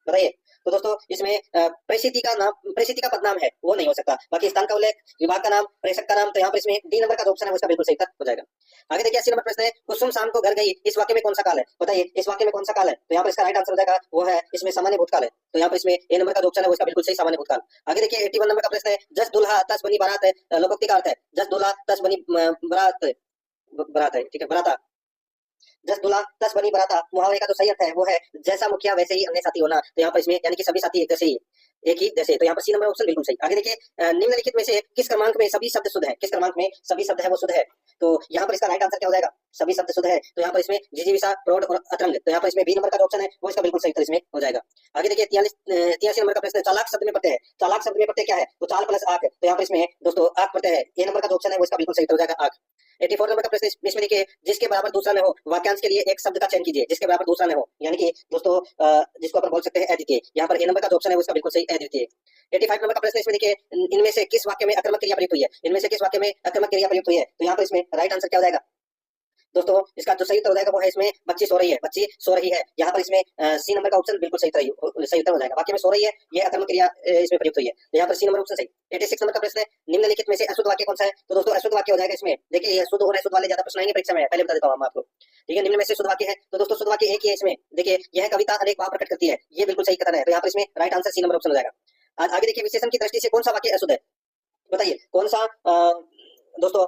बताइए। तो दोस्तों इसमें परिस्थिति का पदनाम है वो नहीं हो सकता। बाकी स्थान का उल्लेख, विभाग का नाम, प्रेषक का नाम, तो यहाँ पर इसमें डी नंबर का जो ऑप्शन है वो इसका बिल्कुल सही उत्तर हो जाएगा। आगे देखिए 80 नंबर प्रश्न है, कुसुम शाम को घर गई, इस वाक्य में कौन सा काल है? बताइए इस वाक्य में कौन सा काल है? तो यहाँ पर इसका राइट आंसर हो जाएगा वो है इसमें सामान्य भूतकाल है। तो यहाँ पर इसमें ए नंबर का जो ऑप्शन है वो इसका बिल्कुल सही, सामान्य भूतकाल। आगे देखिए 81 नंबर का प्रश्न है, जस दुल्हा तस बनी बारात है, लोकोक्ति का अर्थ है जस दुल्हा तस बनी बारात है। ठीक है, बराता, जस दुल्हा तस बनी बराता, मुहावरे का जो सही अर्थ है वो है जैसा मुखिया वैसे ही अन्य साथी होना। तो यहाँ पर इसमें यानी कि सभी साथी एक जैसे ही, एक ही जैसे। तो यहाँ पर सी नंबर ऑप्शन बिल्कुल सही। आगे देखिए, निम्नलिखित में से किस क्रमांक में सभी शब्द शुद्ध है? किस क्रमांक में सभी शब्द है वो शुद्ध है? तो यहाँ पर इसका राइट आंसर क्या हो जाएगा? सभी शब्द शुद्ध है। तो यहाँ पर इसमें जिजीविषा, प्रौढ़ और अतरंग, तो यहाँ पर इसमें बी नंबर का जो ऑप्शन है वो इसका बिल्कुल सही उत्तर इसमें हो जाएगा। आगे देखिए 83 नंबर का प्रश्न, चालाक शब्द में प्रत्यय है। चालाक शब्द में प्रत्यय क्या है? तो चाल प्लस आंख, तो यहाँ पर इसमें दोस्तों आंख प्रत्यय है। ए नंबर का जो ऑप्शन है वो इसका बिल्कुल सही उत्तर हो जाएगा, आंख। 84 नंबर का प्रश्न इसमें देखिए, जिसके बराबर दूसरा न हो, वाक्यांश के लिए एक शब्द का चयन कीजिए। जिसके बराबर दूसरा न हो, यानी कि दोस्तों जिसको अपन बोल सकते हैं अद्वितीय। यहाँ पर ए नंबर का जो ऑप्शन है वो इसका बिल्कुल सही, अद्वितीय। 85 नंबर का प्रश्न है, इसमें देखिए इनमें से किस वाक्य में आक्रामक क्रिया प्रयुक्त हुई है, इनमें से किस वाक्य में आक्रामक क्रिया प्रयुक्त हुई है। तो यहाँ पर इसमें राइट आंसर क्या हो जाएगा दोस्तों, इसका जो सही उत्तर हो जाएगा वो है इसमें बच्ची सो रही है, बच्ची सो रही है। यहाँ पर इसमें सी नंबर का ऑप्शन बिल्कुल सही उत्तर हो जाएगा। वाक्य में सो रही है, ये आक्रामक क्रिया इसमें प्रयुक्त हुई है, तो यहाँ पर सी नंबर ऑप्शन सही। 86 नंबर का प्रश्न है, निम्नलिखित में से अशुद्ध वाक्य कौन सा है। तो दोस्तों अशुद्ध वाक्य हो जाएगा इसमें, देखिए ये शुद्ध और अशुद्ध वाले ज्यादा प्रश्न आएंगे परीक्षा में, पहले बता देता हूँ आपको, ठीक है। निम्न में से शुद्ध वाक्य है, तो दोस्तों शुद्ध वाक्य एक ही है इसमें, देखिए यह कविता अनेक भाव प्रकट करती है, ये बिल्कुल सही कथन है, तो यहाँ पर इसमें right answer C number option हो जाएगा। आगे देखिए विशेषण की दृष्टि से कौन सा वाक्य अशुद्ध है, बताइए कौन सा दोस्तों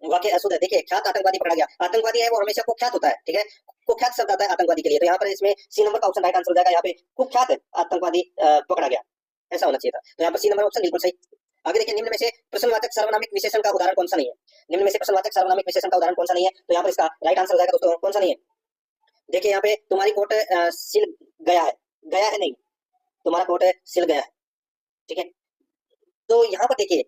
वाक्य अशुद्ध है। देखिए ख्यात आतंकवादी पकड़ा गया, आतंकवादी है वो हमेशा कुख्यात होता है, ठीक है, कुख्यात शब्द आता है आतंकवादी के लिए, तो यहाँ पर इसमें सी नंबर का ऑप्शन राइट आंसर हो जाएगा। यहाँ पे कुख्यात आतंकवादी पकड़ा गया, ऐसा होना चाहिए था, तो यहाँ पर सी नंबर ऑप्शन बिल्कुल सही। आगे देखिए निम्न में से प्रश्नवाचक सर्वनामिक विशेषण का उदाहरण कौन सा नहीं है, निम्न में से प्रश्नवाचक सर्वनामिक विशेषण का उदाहरण कौन सा नहीं है, तो यहाँ पर इसका राइट आंसर हो जाएगा दोस्तों कौन सा नहीं है। देखिए यहाँ पे तुम्हारी कोट सिल गया है, गया है नहीं, तुम्हारा कोट सिल गया है, ठीक है। तो यहाँ पर देखिए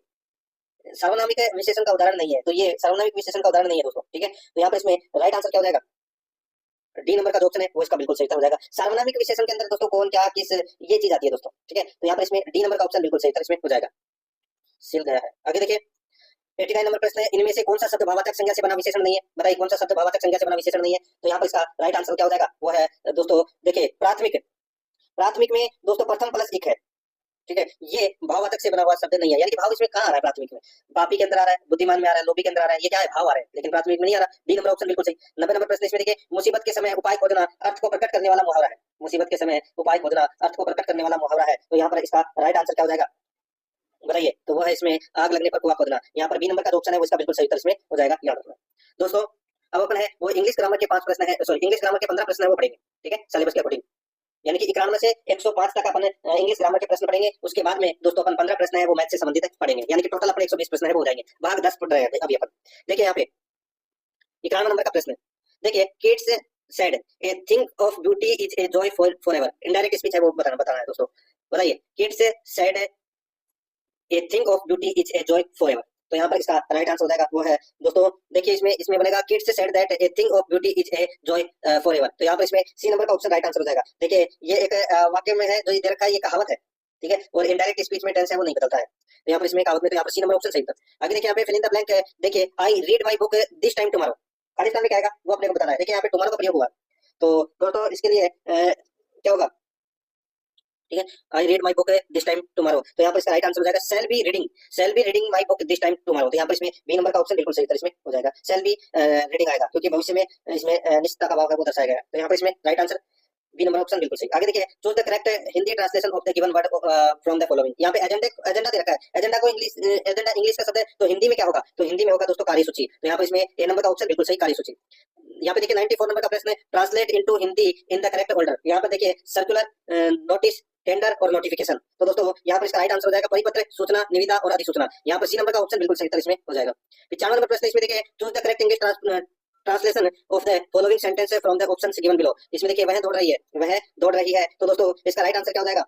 सर्वनामिक विशेषण का उदाहरण नहीं है, तो ये सर्वनामिक विशेषण का उदाहरण नहीं है दोस्तों, ठीक है। तो यहाँ पर इसमें राइट आंसर क्या हो जाएगा, डी नंबर का जो ऑप्शन है वो इसका बिल्कुल सही उत्तर हो जाएगा। सार्वनामिक विशेषण के अंदर दोस्तों कौन क्या किस ये चीज आती है दोस्तों, ठीक है, तो यहाँ पर इसमें डी नंबर का ऑप्शन बिल्कुल सही उत्तर इसमें हो जाएगा, सिल गया है। आगे देखिए 89 नंबर प्रश्न है, इनमें से कौन सा शब्द भावार्थक संज्ञा से बना विशेषण नहीं है, बताइए कौन सा शब्द भावार्थक संज्ञा से बना विशेषण नहीं है। तो यहाँ पर इसका राइट आंसर क्या हो जाएगा, वो है दोस्तों देखिए प्राथमिक, प्राथमिक में दोस्तों प्रथम प्लस एक है, ठीक है, ये भावार्थक से बना हुआ शब्द नहीं है, यानी कि भाव इसमें कहाँ आ रहा है प्राथमिक में, पापी के अंदर आ रहा है, बुद्धिमान में आ रहा है, लोभी के अंदर आ रहा है, ये क्या है भाव आ रहा है, लेकिन प्राथमिक में नहीं आ रहा। डी नंबर ऑप्शन बिल्कुल सही। 90 नंबर प्रश्न इसमें देखिए मुसीबत के समय उपाय खोजना अर्थ को प्रकट करने वाला मुहावरा है, मुसीबत के समय उपाय खोजना अर्थ को प्रकट करने वाला मुहावरा है, तो यहाँ पर इसका राइट आंसर क्या हो जाएगा बताइए, तो वो है इसमें आग लगने पर कुआं खोदना। यहाँ पर बी नंबर का जो ऑप्शन है वो इसका बिल्कुल सही उत्तर इसमें हो जाएगा, याद रखना दोस्तों। अब अपन है वो इंग्लिश ग्रामर के 5 प्रश्न है, सॉरी इंग्लिश ग्रामर के 15 प्रश्न है वो पढ़ेंगे, ठीक है, सिलेबस के अकॉर्डिंग, यानी कि 91 से 105 तक अपन इंग्लिश ग्रामर के प्रश्न पढ़ेंगे, उसके बाद में दोस्तों अपन 15 प्रश्न है वो मैथ से संबंधित पढ़ेंगे, यानी कि टोटल अपने 120 प्रश्न है वो हो जाएंगे, भाग 10 पढ़ रहे हैं अभी अपन। देखिए यहाँ पे 91 नंबर का प्रश्न, देखिए kids said a thing of beauty is a joy forever, indirect speech है वो बताना है दोस्तों, बताइए kids said a thing of beauty is a joy forever, तो यहाँ पर इसका राइट आंसर हो जाएगा वो है दोस्तों देखिए इसमें बनेगा kids said that a thing of beauty is a joy forever, तो यहाँ पर इसमें सी नंबर का ऑप्शन राइट आंसर हो जाएगा। देखिए ये एक वाक्य में है जो दे रखा है, ये कहावत है, ठीक है, और इनडायरेक्ट स्पीच में टेंस है वो नहीं बदलता है, तो यहाँ पर इसमें कहावत में, तो यहाँ पर सी नंबर ऑप्शन सही था। आगे देखिए यहाँ पे फिल इन द ब्लैंक है, देखिए I read my book this time tomorrow, Khalistan में क्या आएगा वो अपने को बताना है। देखिए यहाँ पे टुमारो का प्रयोग हुआ, तो इसके लिए क्या होगा, ठीक है, I read my book this time tomorrow, तो यहाँ पर इसका राइट आंसर हो जाएगा shall be reading my book this time tomorrow, तो यहाँ पर इसमें बी नंबर का ऑप्शन बिल्कुल सही उत्तर इसमें हो जाएगा, शैल बी रीडिंग आएगा क्योंकि भविष्य में इसमें निश्चितता का भाव है वो दर्शाया गया है, तो यहाँ पर इसमें right answer B number option बिल्कुल सही। आगे देखिए choose the correct Hindi translation of the given word from the following, यहाँ पे एजेंडा दे रखा है, एजेंडा इंग्लिश का शब्द है, तो हिंदी में क्या होगा, तो हिंदी में होगा दोस्तों कार्यसूची, तो यहाँ पर इसमें ए नंबर का ऑप्शन बिल्कुल सही कार्यसूची। यहाँ पे देखिए 94 नंबर का प्रश्न है, translate into Hindi in the correct order, यहाँ पर देखिए सर्कुलर, नोटिस, टेंडर और नोटिफिकेशन, तो दोस्तों यहाँ पर इसका राइट आंसर हो जाएगा परिपत्र, सूचना, निविदा और अधिसूचना, यहाँ पर सी नंबर का ऑप्शन बिल्कुल सही उत्तर इसमें हो जाएगा। 95 नंबर प्रश्न इसमें देखिए choose the correct English translation of the following sentence from the options given below, इसमें देखिए वह दौड़ रही है, तो दोस्तों इसका राइट आंसर क्या हो जाएगा,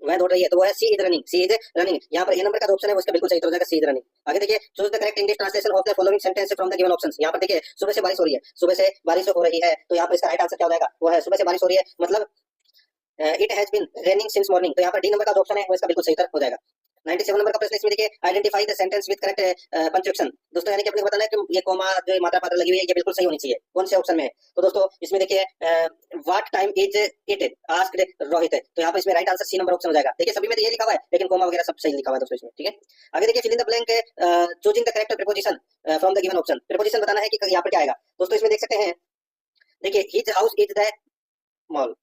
वह दौड़ रही है, तो वो है सी इज रनिंग, यहाँ पर ए नंबर का जो ऑप्शन है वो इसका बिल्कुल सही उत्तर हो जाएगा, सी इज रनिंग। आगे देखिए choose the correct English translation of the following sentence from the given options, यहाँ पर देखिए सुबह से बारिश हो रही है, सुबह से बारिश हो रही है, तो यहाँ पर इसका राइट आंसर क्या हो जाएगा, वो है सुबह से बारिश हो रही है, मतलब it has been raining since morning, तो यहाँ पर डी नंबर का जो ऑप्शन है वो इसका बिल्कुल सही उत्तर हो जाएगा। 97 नंबर का प्रश्न इसमें देखिए identify the sentence with correct punctuation, दोस्तों यानी कि अपने को बताना है कि ये कोमा जो मात्रा पात्र लगी हुई है ये बिल्कुल सही होनी चाहिए, कौन से ऑप्शन में है, तो दोस्तों इसमें देखिए what time is it asked Rohit, तो यहाँ पर इसमें right answer C number option हो जाएगा। देखिए सभी में तो ये लिखा हुआ है लेकिन कोमा वगैरह सब सही लिखा हुआ है दोस्तों इसमें, ठीक है। आगे देखिए fill in the blank choosing the correct preposition from the given option, preposition बताना है कि यहाँ पर क्या आएगा, दोस्तों इसमें देख सकते हैं, देखिए his house is the mall,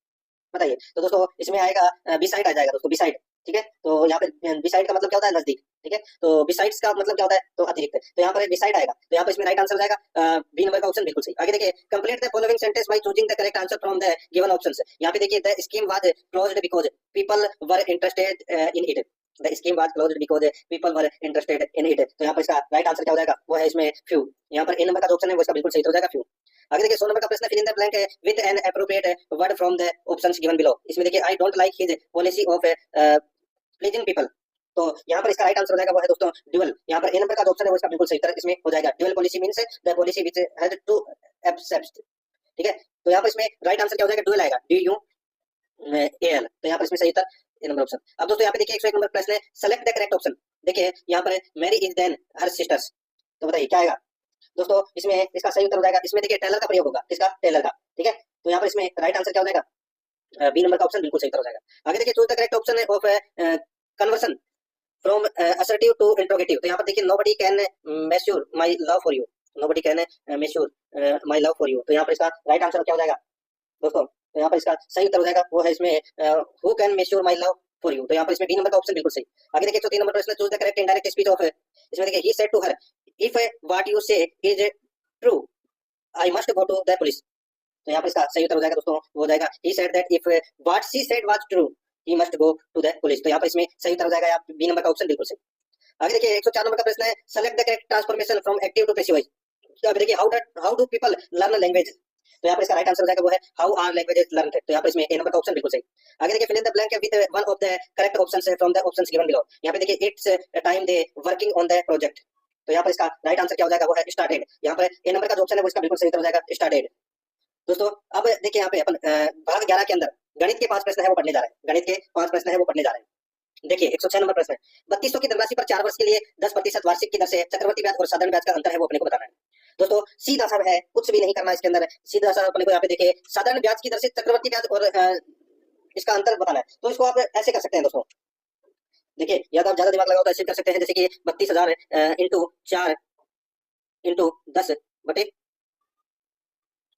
बताइए, तो दोस्तों इसमें आएगा बिसाइड आ जाएगा दोस्तों, बिसाइड, ठीक है, तो यहाँ पे बिसाइड का मतलब क्या होता है, नजदीक, ठीक है, तो बिसाइड्स का मतलब क्या होता है, तो अतिरिक्त, तो यहाँ पर बिसाइड आएगा, तो यहाँ पर इसमें राइट आंसर हो जाएगा बी नंबर का ऑप्शन बिल्कुल सही। आगे देखिए complete the following sentence by choosing the correct answer from the given options, यहाँ पे देखिए the scheme was closed because people were interested in it, the scheme was closed because people were interested in it, तो यहाँ पर इसका right answer क्या हो जाएगा, वो है इसमें फ्यू, यहाँ पर ए नंबर का जो ऑप्शन है वो इसका बिल्कुल सही हो जाएगा फ्यू। आगे देखिए 100 नंबर का प्रश्न fill in the blank with an appropriate word from the options given below, इसमें देखिए I don't like his policy of pleasing people, तो यहाँ पर इसका राइट आंसर हो जाएगा वो है दोस्तों ड्यूअल, यहाँ पर ए नंबर का जो ऑप्शन है वो इसका बिल्कुल सही उत्तर इसमें हो जाएगा। Dual policy means the policy which has to accept, ठीक है, तो यहाँ पर इसमें राइट आंसर क्या हो जाएगा, ड्यूअल आएगा, DUAL, तो यहाँ पर इसमें सही उत्तर ए नंबर ऑप्शन। अब दोस्तों यहाँ पे देखिए 101 नंबर प्रश्न है, सेलेक्ट द करेक्ट ऑप्शन। देखिए यहाँ पर Mary is than her sisters, तो बताइए क्या आएगा दोस्तों इसमें। इसका सही उत्तर हो जाएगा, इसमें देखिए टेलर का प्रयोग होगा, किसका, टेलर का, ठीक है। तो यहाँ पर इसमें राइट आंसर क्या हो जाएगा, बी नंबर का ऑप्शन बिल्कुल सही उत्तर हो जाएगा। आगे देखिए choose the correct option of conversion from assertive to interrogative. तो यहाँ पर देखिए nobody can measure my love for you, nobody can measure my love for you. तो यहाँ पर इसका राइट आंसर क्या हो जाएगा दोस्तों, तो यहाँ पर इसका सही उत्तर हो जाएगा वो है इसमें who can measure my love for you. तो यहाँ पर इसमें बी नंबर का ऑप्शन बिल्कुल सही। आगे देखिए 103 नंबर प्रश्न, choose the correct indirect speech of, इसमें देखिए he said to her if what you say is true I must go to the police. तो यहाँ पर इसका सही उत्तर हो जाएगा दोस्तों, वो हो जाएगा he said that if what she said was true he must go to the police. तो यहाँ पर इसमें सही उत्तर हो जाएगा बी नंबर का ऑप्शन बिल्कुल सही। आगे देखिए 104 नंबर का प्रश्न है, select the correct transformation from active to passive voice. तो अभी देखिए how do people learn language. तो यहाँ पर इसका राइट आंसर हो जाएगा वो है हाउ आर लैंग्वेजेस लर्न। तो यहाँ पर इसमें ए नंबर का ऑप्शन बिल्कुल सही। आगे देखिए fill in the blank with one of the correct options from the options given below. यहाँ पे देखिए it's time they working on the project. तो यहाँ पर इसका राइट आंसर क्या हो जाएगा वो है स्टार्टेड। यहाँ पर ए नंबर का जो ऑप्शन है वो इसका बिल्कुल सही उत्तर हो जाएगा स्टार्टेड। दोस्तों अब देखिए यहाँ पे अपन भाग 11 के अंदर गणित के 5 प्रश्न है वो पढ़ने जा रहे हैं, गणित के 5 प्रश्न है वो पढ़ने जा रहे हैं। देखिए 106 नंबर प्रश्न है, 3200 की धनराशि पर 4 वर्ष के लिए 10% वार्षिक की दर से चक्रवर्ती ब्याज और साधारण ब्याज का अंतर है वो अपने को बताना है। दोस्तों सीधा सा है, कुछ भी नहीं करना इसके अंदर, सीधा सा अपने को यहाँ पे देखिए साधारण ब्याज की दर से चक्रवर्ती ब्याज और इसका अंतर बताना है। तो इसको आप ऐसे कर सकते हैं दोस्तों, देखिए या तो आप ज्यादा दिमाग लगाओ तो ऐसे कर सकते हैं, जैसे कि 32,000 इंटू 4 इंटू 10 बटे,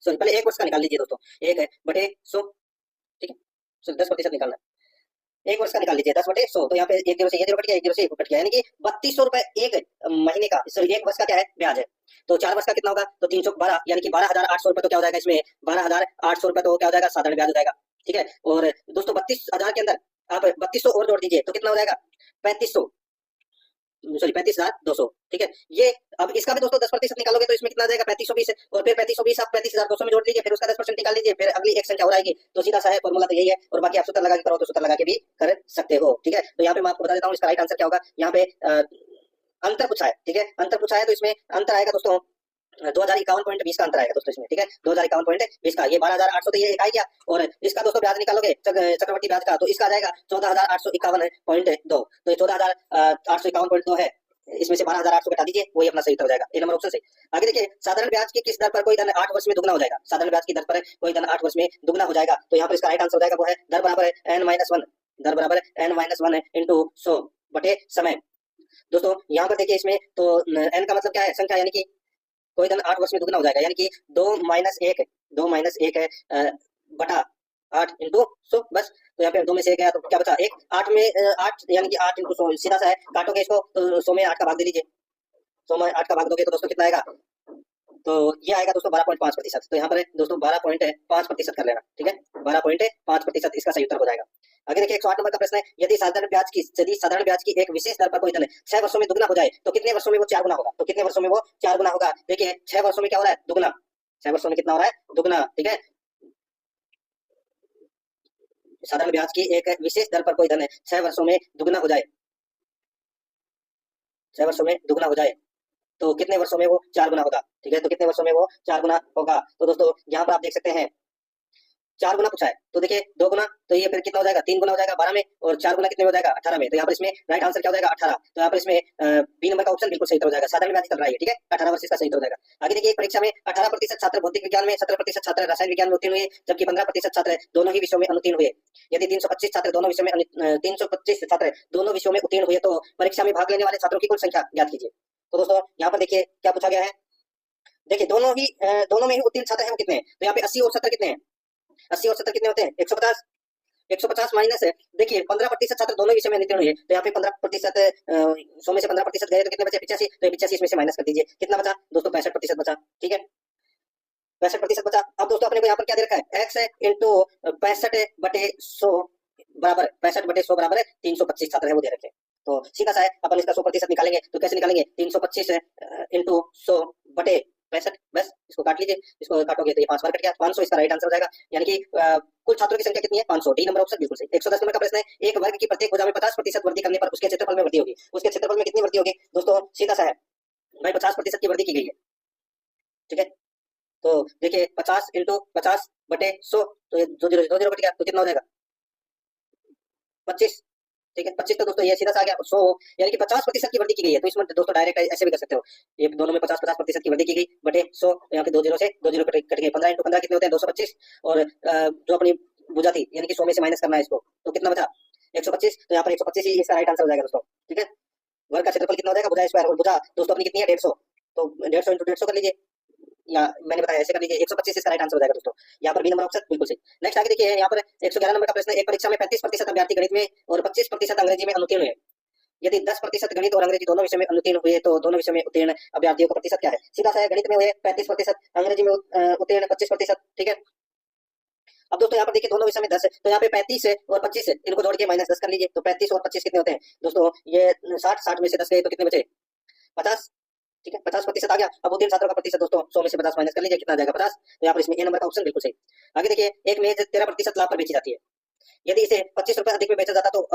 सॉरी पहले एक वर्ष का निकाल लीजिए दोस्तों, 1 है बटे 100, ठीक है, सो 10% निकालना है, एक वर्ष का निकाल लीजिए 10 बटे 100। तो यहाँ पे एक जीरो से ये जीरो कट गया, एक जीरो से एक कट गया, यानी कि 3200 रुपए एक महीने का, सॉरी एक वर्ष का क्या है, ब्याज है। तो 4 वर्ष का कितना होगा, तो 312, यानी कि 12,800 रुपए। तो क्या हो जाएगा इसमें 12,800 रुपए, तो क्या हो जाएगा साधारण ब्याज हो जाएगा, ठीक है। और दोस्तों 32,000 के अंदर आप 3200 और जोड़ दीजिए तो कितना हो जाएगा 3500, सॉरी 35,200, ठीक है। ये अब इसका भी दोस्तों 10% निकालोगे तो इसमें कितना आ जाएगा 3520, और फिर 3520 आप 35,200 में जोड़ लीजिए, फिर उसका 10% निकाल लीजिए, फिर अगली एक संख्या और आएगी। तो सीधा सा है, फॉर्मूला तो यही है। और बाकी आप सूत्र लगा के करो तो सूत्र लगा के भी कर सकते हो, ठीक है। तो यहाँ पे मैं आपको बता देता हूँ इसका राइट आंसर क्या होगा। यहाँ पे अंतर पूछा है, ठीक है, अंतर पूछा है तो इसमें अंतर आएगा दोस्तों 2051.20 का अंतर आएगा दोस्तों इसमें, ठीक है, 2051.20 का। ये 12,800 तो ये एक आ गया, और इसका दोस्तों ब्याज निकालोगे चक्रवर्ती ब्याज का, तो इसका आ जाएगा 14,851.2। तो ये 14,851.2 है, इसमें से 12,800 घटा दीजिए, वही अपना सही उत्तर हो जाएगा, ए नंबर ऑप्शन सही। आगे देखिए साधारण ब्याज की किस दर पर कोई धन 8 वर्ष में दुगना हो जाएगा, साधारण ब्याज की दर पर कोई धन 8 वर्ष में दुगना हो जाएगा। तो यहाँ पर इसका राइट आंसर हो जाएगा वो है दर बराबर n-1, दर बराबर n-1 इंटू 100 बटे समय। दोस्तों यहाँ पर देखिए इसमें तो n का मतलब क्या है, संख्या, यानी कि कोई धन 8 वर्ष में दुगना हो जाएगा, यानी कि 2 - 1 है बटा 8 इंटू 100 बस। तो यहाँ पे 2 में से 1 गया तो क्या बचा 1, 8 में 8 यानी कि 8 इंटू 100, सीधा सा है, काटोगे इसको तो 100 में 8 का भाग दे लीजिए, 100 में 8 का भाग दोगे तो दोस्तों कितना आएगा, तो ये आएगा दोस्तों 12.5%। तो यहाँ पर दोस्तों 12.5% कर लेना, ठीक है, 12.5% इसका सही उत्तर हो जाएगा। आगे देखिए 108 नंबर का प्रश्न है, यदि साधारण ब्याज की एक विशेष दर पर कोई धन 6 वर्षों में दुगना हो जाए तो कितने वर्षों में वो 4 गुना होगा, तो कितने वर्षों में वो 4 गुना होगा। देखिए 6 वर्षों में क्या हो रहा है, दुगना, 6 वर्षों में कितना हो रहा है, दुगना, ठीक है। साधारण ब्याज की एक विशेष दर पर कोई धन 6 वर्षों में दुगना हो जाए, 6 वर्षों में दुगना हो जाए तो कितने वर्षों में वो 4 गुना होगा, ठीक है। तो कितने वर्षों में वो 4 गुना होगा, तो दोस्तों यहाँ पर आप देख सकते हैं 4 गुना पूछा है, तो देखिए 2 गुना, तो ये फिर कितना हो जाएगा 3 गुना हो जाएगा 12 में, और 4 गुना कितने में हो जाएगा 18 में। तो यहाँ पर इसमें राइट आंसर क्या हो जाएगा 18। तो यहाँ पर इसमें बी नंबर का ऑप्शन बिल्कुल सही हो जाएगा, साधारण ब्याज चल रहा है, ठीक है, 18 वर्ष इसका सही हो जाएगा। आगे देखिए परीक्षा में 18% छात्र भौतिक विज्ञान में, 17% छात्र रसायन विज्ञान में उत्तीर्ण हुए, जबकि 15% छात्र दोनों ही विषयों में अनुत्तीर्ण हुए। यदि 325 छात्र दोनों विषयों में 325 छात्र दोनों विषयों में उत्तीर्ण हुए तो परीक्षा में भाग लेने वाले छात्रों की कुल संख्या ज्ञात कीजिए। तो दोस्तों यहाँ पर देखिए क्या पूछा गया है, देखिए दोनों में ही उत्तीर्ण छात्र हैं वो कितने हैं, तो यहाँ पे 80 और 70 कितने हैं, 80 और 70 कितने होते हैं 150, 150 माइनस है, देखिए 15% छात्र दोनों विषय में उत्तीर्ण हुए, तो यहाँ पे 15% 100 में से 15% गए तो कितने बचे 85, तो 85 इसमें से माइनस कर दीजिए, कितना बचा दोस्तों 65% बचा, ठीक है, 65% बचा। अब दोस्तों अपने को यहाँ पर क्या दे रखा है, x इंटू 65/100 बराबर 65/100 बराबर 325 छात्र है वो दे रखे हैं। तो सीधा सा है, अपन इसका 100% निकालेंगे तो कैसे निकालेंगे, 325 इंटू 100 बटे 65, बस इसको काट लीजिए, इसको काटोगे तो ये 5 बार कट गया, 500 इसका राइट आंसर हो जाएगा, यानी कि कुल छात्रों की संख्या कितनी है 500, डी नंबर ऑप्शन बिल्कुल सही। 110 नंबर का प्रश्न है, एक वर्ग की प्रत्येक भुजा में 50% वृद्धि करने पर उसके क्षेत्रफल में वृद्धि होगी, उसके क्षेत्रफल में कितनी वृद्धि होगी दोस्तों, सीधा सा है भाई 50% की वृद्धि की गई है, ठीक है। तो देखिए 50 इंटू 50 बटे 100, तो ये 2 0 कट गया तो कितना हो जाएगा 25, ठीक है 25। तो दोस्तों ये सीधा सा आ गया 100, यानी कि 50% की वृद्धि की गई है। तो इसमें दोस्तों डायरेक्ट ऐसे भी कर सकते हो, ये दोनों में 50% की वृद्धि की गई बटे 100, यहाँ पे 2 जीरो से 2 जीरो कट गए, 15 × 15 कितने होते हैं 225। और जो अपनी भुजा थी यानी कि 100 में से माइनस करना है इसको, तो कितना बचा 125। तो यहाँ पर 125 ही इसका राइट आंसर हो जाएगा दोस्तों, ठीक है। वर्ग का क्षेत्रफल कितना हो जाएगा, भुजा स्क्वायर, और भुजा दोस्तों अपनी कितनी है 150, तो 150 × 150 कर लीजिए, या मैंने बताया ऐसे कर लीजिए, 125 इसका राइट आंसर हो जाएगा दोस्तों। यहाँ पर बी नंबर ऑप्शन बिल्कुल सही। नेक्स्ट आगे देखिए, यहाँ पर 111 नंबर का प्रश्न है, एक परीक्षा में 35% अभ्यर्थी गणित में और 25% अंग्रेजी में अनुत्तीर्ण हुए। यदि 10% गणित और अंग्रेजी दोनों विषय में अनुत्तीर्ण हुए तो दोनों विषय में उत्तीर्ण अभ्यर्थियों का प्रतिशत क्या है। सीधा सा है, गणित में हुए 35%, अंग्रेजी में उत्तीर्ण 25%, ठीक है। अब दोस्तों यहाँ पर देखिए दोनों विषय में 10 है, तो यहाँ पे 35 है और 25 है, इनको जोड़ के -10 कर लीजिए, तो 35 और 25 कितने होते हैं दोस्तों, ये 60 में से 10 गए तो कितने बचे 50, ठीक है 50% आ गया। अब उत्तीर्ण छात्रों का प्रतिशत दोस्तों 100 में से 50 माइनस कर लीजिए, कितना आ जाएगा 50। तो यहाँ पर इसमें ए नंबर का ऑप्शन बिल्कुल सही। आगे देखिए, एक मेज 13% लाभ पर बेची जाती है, यदि इसे 25 रुपए अधिक में बेचा जाता तो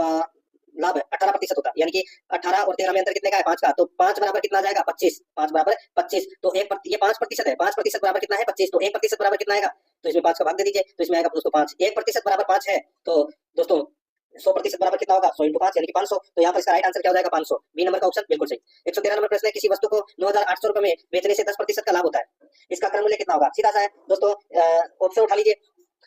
लाभ 18% होता, यानी कि 18 और 13 में अंतर कितने का है 5 का, तो 5 बराबर कितना आ जाएगा 25, 5 बराबर 25, तो ये 5% है, 5% बराबर कितना है 25, तो 1% बराबर कितना आएगा, तो इसमें 5 का भाग दे दीजिए, तो इसमें आएगा दोस्तों 5, 1% बराबर 5 है, तो दोस्तों 100% बराबर कितना होगा 100 × 5 यानी कि 500। तो यहाँ पर इसका राइट आंसर क्या हो जाएगा 500, बी नंबर का ऑप्शन बिल्कुल सही। 113 नंबर प्रश्न है, किसी वस्तु को 9800 रुपए में बेचने से 10% का लाभ होता है, इसका क्रय मूल्य कितना होगा। सीधा सा है दोस्तों, ऑप्शन उठा लीजिए,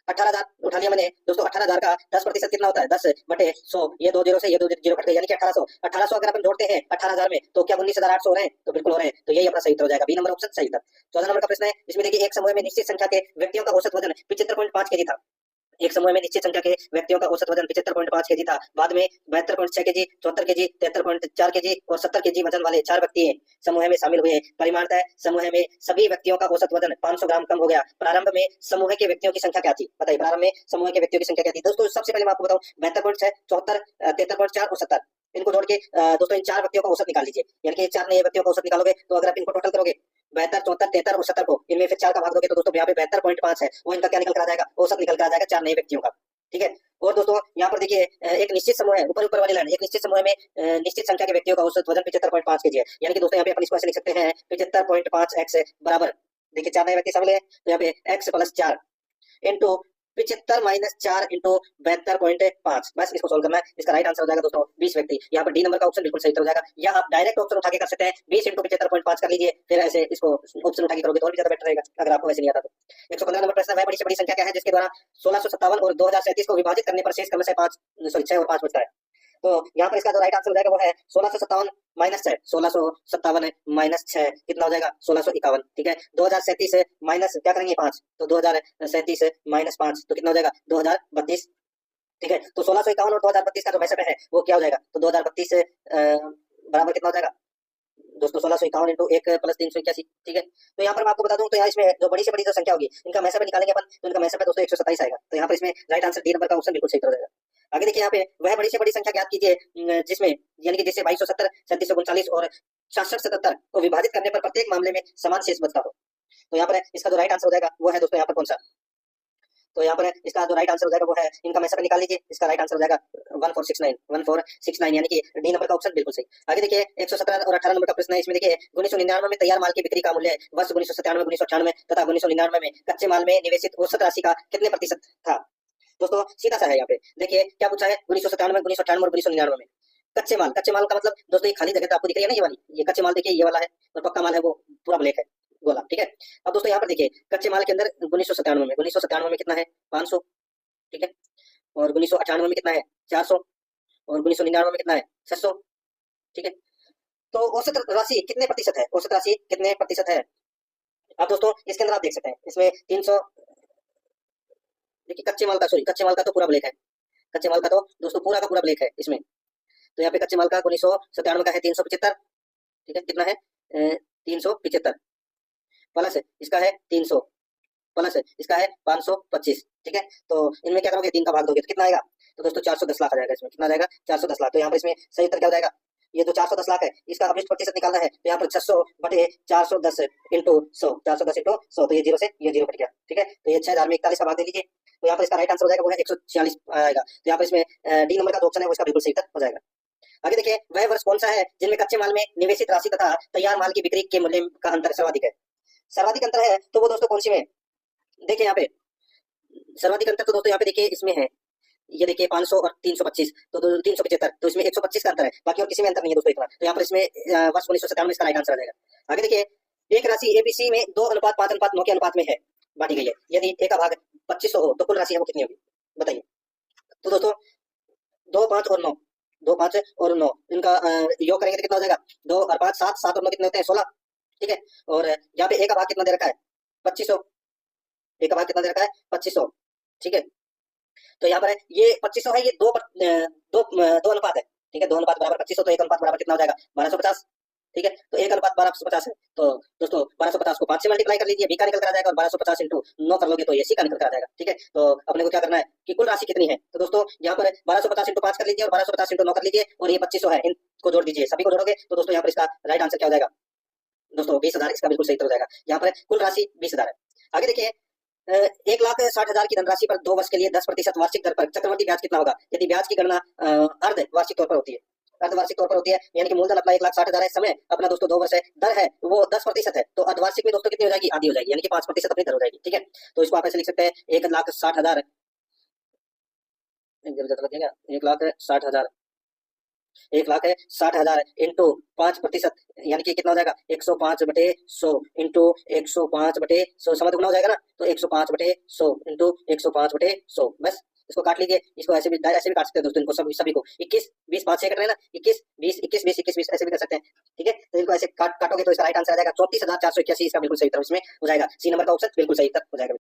18,000 उठा लिया मैंने दोस्तों, 18,000 का 10% कितना होता है 10 बटे 100, ये 2 जीरो से ये 2 जीरो कट गए, यानी कि 1800। 1800 अगर अपन जोड़ते हैं 18,000 में तो क्या 19,800 हो रहे हैं, तो बिल्कुल हो रहे हैं, तो यही अपना सही उत्तर हो जाएगा, बी नंबर ऑप्शन सही उत्तर। 14 नंबर का प्रश्न है, इसमें देखिए एक समूह में निश्चित संख्या के व्यक्तियों का औसत वजन 75.5 केजी था, एक समूह में निश्चित संख्या के व्यक्तियों का औसत वजन 75.5 केजी था, बाद में 72.6 केजी, 74 केजी, 73.4 केजी और 70 केजी वजन वाले 4 व्यक्ति समूह में शामिल हुए। परिमाणतः समूह में सभी व्यक्तियों का औसत वजन 500 ग्राम कम हो गया। प्रारंभ में समूह के व्यक्तियों की संख्या क्या थी, बताइए प्रारंभ में समूह के व्यक्तियों की संख्या क्या थी। दोस्तों सबसे पहले मैं आपको बताऊं, 72.6, 74, 73.4 और 70, इनको जोड़ के दोस्तों इन 4 व्यक्तियों का औसत निकाल लीजिए, यानी कि 4 नए व्यक्तियों का औसत निकालोगे तो अगर आप इनको टोटल करोगे 72, 74, 73 और 70 को इनमें फिर 4 का भाग दोगे तो दोस्तों यहाँ पे 72.5 है, वो इनका क्या निकल कर आ जाएगा, औसत निकल कर आ जाएगा 4 नए व्यक्तियों का, ठीक है। और दोस्तों यहाँ पर देखिए एक निश्चित समूह है, ऊपर वाली लाइन, एक निश्चित समूह में निश्चित संख्या के व्यक्तियों का औसत वजन 75.5 केजी है, यानी कि दोस्तों यहाँ पे अपन इसको ऐसे लिख सकते हैं 75.5x बराबर, देखिए 4 नए व्यक्ति शामिल है तो यहाँ पे x + 4 इंटू 75 - 4 इंटू 72.5, बस इसको सोल्व करना है। इसका राइट आंसर हो जाएगा दोस्तों 20 व्यक्ति। यहाँ पर डी नंबर का ऑप्शन बिल्कुल सही हो जाएगा, या आप डायरेक्ट ऑप्शन उठा के कर सकते हैं 20 इंटू 75.5 कर लीजिए, फिर ऐसे इसको ऑप्शन उठा के करोगे तो और भी ज्यादा बेटर रहेगा अगर आपको वैसे नहीं आता तो। 115 नंबर प्रश्न, वह बड़ी से बड़ी संख्या क्या है जिसके द्वारा 1657 और 2037 को विभाजित करने पर शेष क्रम से 6 और 5 बचता है। तो यहाँ पर इसका जो राइट आंसर हो जाएगा वो है 1657 - 6, 1657 - 6 कितना हो जाएगा 1651, ठीक है। 2037 माइनस क्या करेंगे 5, तो 2037 - 5 तो कितना हो जाएगा 2032, ठीक है। तो 1651 और 2032 का जो मैसेज है वो क्या हो जाएगा, तो 2032 बराबर कितना हो जाएगा दोस्तों 1651 इंटू 1 + 381, ठीक है। तो यहाँ पर मैं आपको बता दूं, तो यहाँ इसमें जो बड़ी से बड़ी जो संख्या होगी इनका मैसेज निकालेंगे अपन, तो इनका मैसेज दोस्तों 127 आएगा, तो यहाँ पर इसमें राइट आंसर डी नंबर का ऑप्शन बिल्कुल सही हो जाएगा। आगे देखिए यहाँ पे वह बड़ी से बड़ी संख्या ज्ञात कीजिए जिसमें यानी कि जिससे 2270, 3739 और 6677 को विभाजित करने पर प्रत्येक मामले में समान शेष बचता हो। तो यहाँ पर इसका जो राइट आंसर हो जाएगा वो है दोस्तों यहाँ पर कौन सा, तो यहाँ पर इसका जो राइट आंसर हो जाएगा वो है, इनका मैसेज निकाल लीजिए, इसका राइट आंसर हो जाएगा 1469, यानी कि डी नंबर का ऑप्शन बिल्कुल सही। आगे देखिए 117 और 18 नंबर का प्रश्न है, इसमें देखिए 1999 में तैयार माल की बिक्री का मूल्य वर्ष 1997, 1998 तथा 1999 में कच्चे माल में निवेशित औसत राशि का कितने प्रतिशत था। दोस्तों सीधा सा है, यहाँ पे देखिए क्या पूछा है 1997, 1998 और 1999 में कच्चे माल का मतलब दोस्तों ये खाली जगह तो आपको दिख रही है ना, ये वाली, ये कच्चे माल देखिए ये वाला है, और पक्का माल है वो पूरा ब्लैक है गोला, ठीक है। अब दोस्तों यहाँ पर देखिए कच्चे माल के अंदर 1997 में कितना है 500, ठीक है, और 1998 में कितना है 400, और 1999 में कितना है 600, ठीक है। तो औसत राशि कितने प्रतिशत है, औसत राशि कितने प्रतिशत है। अब दोस्तों इसके अंदर आप देख सकते हैं इसमें 300, देखिए कच्चे माल का तो पूरा ब्लैक है, कच्चे माल का तो दोस्तों पूरा का पूरा ब्लैक है इसमें। तो यहाँ पे कच्चे माल का 1997 का है 375, ठीक है, कितना है 375 प्लस इसका है 300 प्लस इसका है 525, ठीक है। तो इनमें क्या करोगे 3 का भाग दोगे तो कितना आएगा, तो दोस्तों 410 लाख आ जाएगा, इसमें कितना आ जाएगा 410 लाख। तो यहाँ पर इसमें सही उत्तर क्या हो जाएगा, ये जो 410 लाख है इसका अभिष्ट प्रतिशत निकालना है, तो यहाँ पर 600 बटे 410 इंटू 100, 410 इंटू 100, तो ये 0 से ये 0 कट गया, ठीक है। तो ये 6041 का भाग दे लीजिए, तो यहाँ पर इसका राइट आंसर हो जाएगा वो है 146 आएगा। तो यहाँ पर इसमें डी नंबर का जो ऑप्शन है वो इसका बिल्कुल सही उत्तर हो जाएगा। आगे देखिए वह वर्ष कौन सा है जिनमें कच्चे माल में निवेशित राशि तथा तैयार माल की बिक्री के मूल्य का अंतर सर्वाधिक है। सर्वाधिक अंतर है तो वो दोस्तों कौन सी में, देखिए यहाँ पे सर्वाधिक अंतर तो दोस्तों यहाँ पे देखिए इसमें है ये देखिए 500 और 325 तो 375, तो इसमें 125 का अंतर है, बाकी और किसी में अंतर नहीं है दोस्तों इतना। तो यहाँ पर इसमें वर्ष 1997 में इसका राइट आंसर आ जाएगा। आगे देखिए, एक राशि एबीसी में 2:5:9 के अनुपात में है बांटी गई है, यदि ए का भाग 2500 हो तो कुल राशि है वो कितनी होगी, बताइए। तो दोस्तों 2, 5 और 9, 2, 5 और 9 इनका योग करेंगे तो कितना हो जाएगा, 2 और 5 7, 7 और 9 कितने होते हैं 16, ठीक है। और यहाँ पे ए का भाग कितना दे रखा है 2500, ए का भाग कितना दे रखा है 2500, ठीक है। तो यहाँ पर ये 2500 है, ये दो अनुपात है, ठीक है, 2 अनुपात बराबर 2500, तो 1 अनुपात बराबर कितना हो जाएगा 1250, ठीक है। तो 1 अनुपात 1250 है, तो दोस्तों 1250 को 5 से मल्टीप्लाई कर लीजिए, बी का निकल कर आ जाएगा, और 1250 इंटू 9 कर लोगे तो ये सी का निकल कर आ जाएगा, ठीक है। तो अपने को क्या करना है कि कुल राशि कितनी है, तो दोस्तों यहाँ पर 1250 इंटू 5 कर लीजिए और 1250 इंटू 9 कर लीजिए, और ये 2500 है, इनको जोड़ दीजिए, सभी को जोड़ोगे तो दोस्तों यहाँ पर इसका राइट आंसर क्या हो जाएगा दोस्तों 20,000, इसका बिल्कुल सही उत्तर हो जाएगा। यहाँ पर कुल राशि 20,000 है। आगे देखिए, 1,60,000 की धनराशि पर 2 वर्ष के लिए 10% वार्षिक दर पर चक्रवृद्धि ब्याज कितना होगा, यदि ब्याज की गणना अर्ध वार्षिक तौर पर होती है, अर्धवार्षिक तौर पर होती है, यानी कि मूलधन अपना 1,60,000 है, समय अपना दोस्तों 2 वर्ष है, दर है वो 10% है, तो अर्धवार्षिक में दोस्तों कितनी हो जाएगी, आधी हो जाएगी, यानी कि 5% अपनी दर हो जाएगी, ठीक है। तो इसको आप ऐसे लिख सकते हैं 1,60,000, 1,60,000, 1,60,000 इंटू 5%, यानी कि कितना हो जाएगा 105/100 इंटू 105/100, समय दुगना हो जाएगा ना, तो 105/100 इंटू 105/100, बस इसको काट लीजिए। इसको ऐसे भी काट सकते हैं दोस्तों, इनको सभी को 21 20 5 6 कट रहे हैं ना, 21 20 21 20 21 20 ऐसे भी कर सकते हैं, ठीक है। तो इनको ऐसे काटोगे तो इसका राइट आंसर आ जाएगा 34,481, इसका बिल्कुल सही उत्तर इसमें हो जाएगा, सी नंबर का ऑप्शन बिल्कुल सही उत्तर हो जाएगा।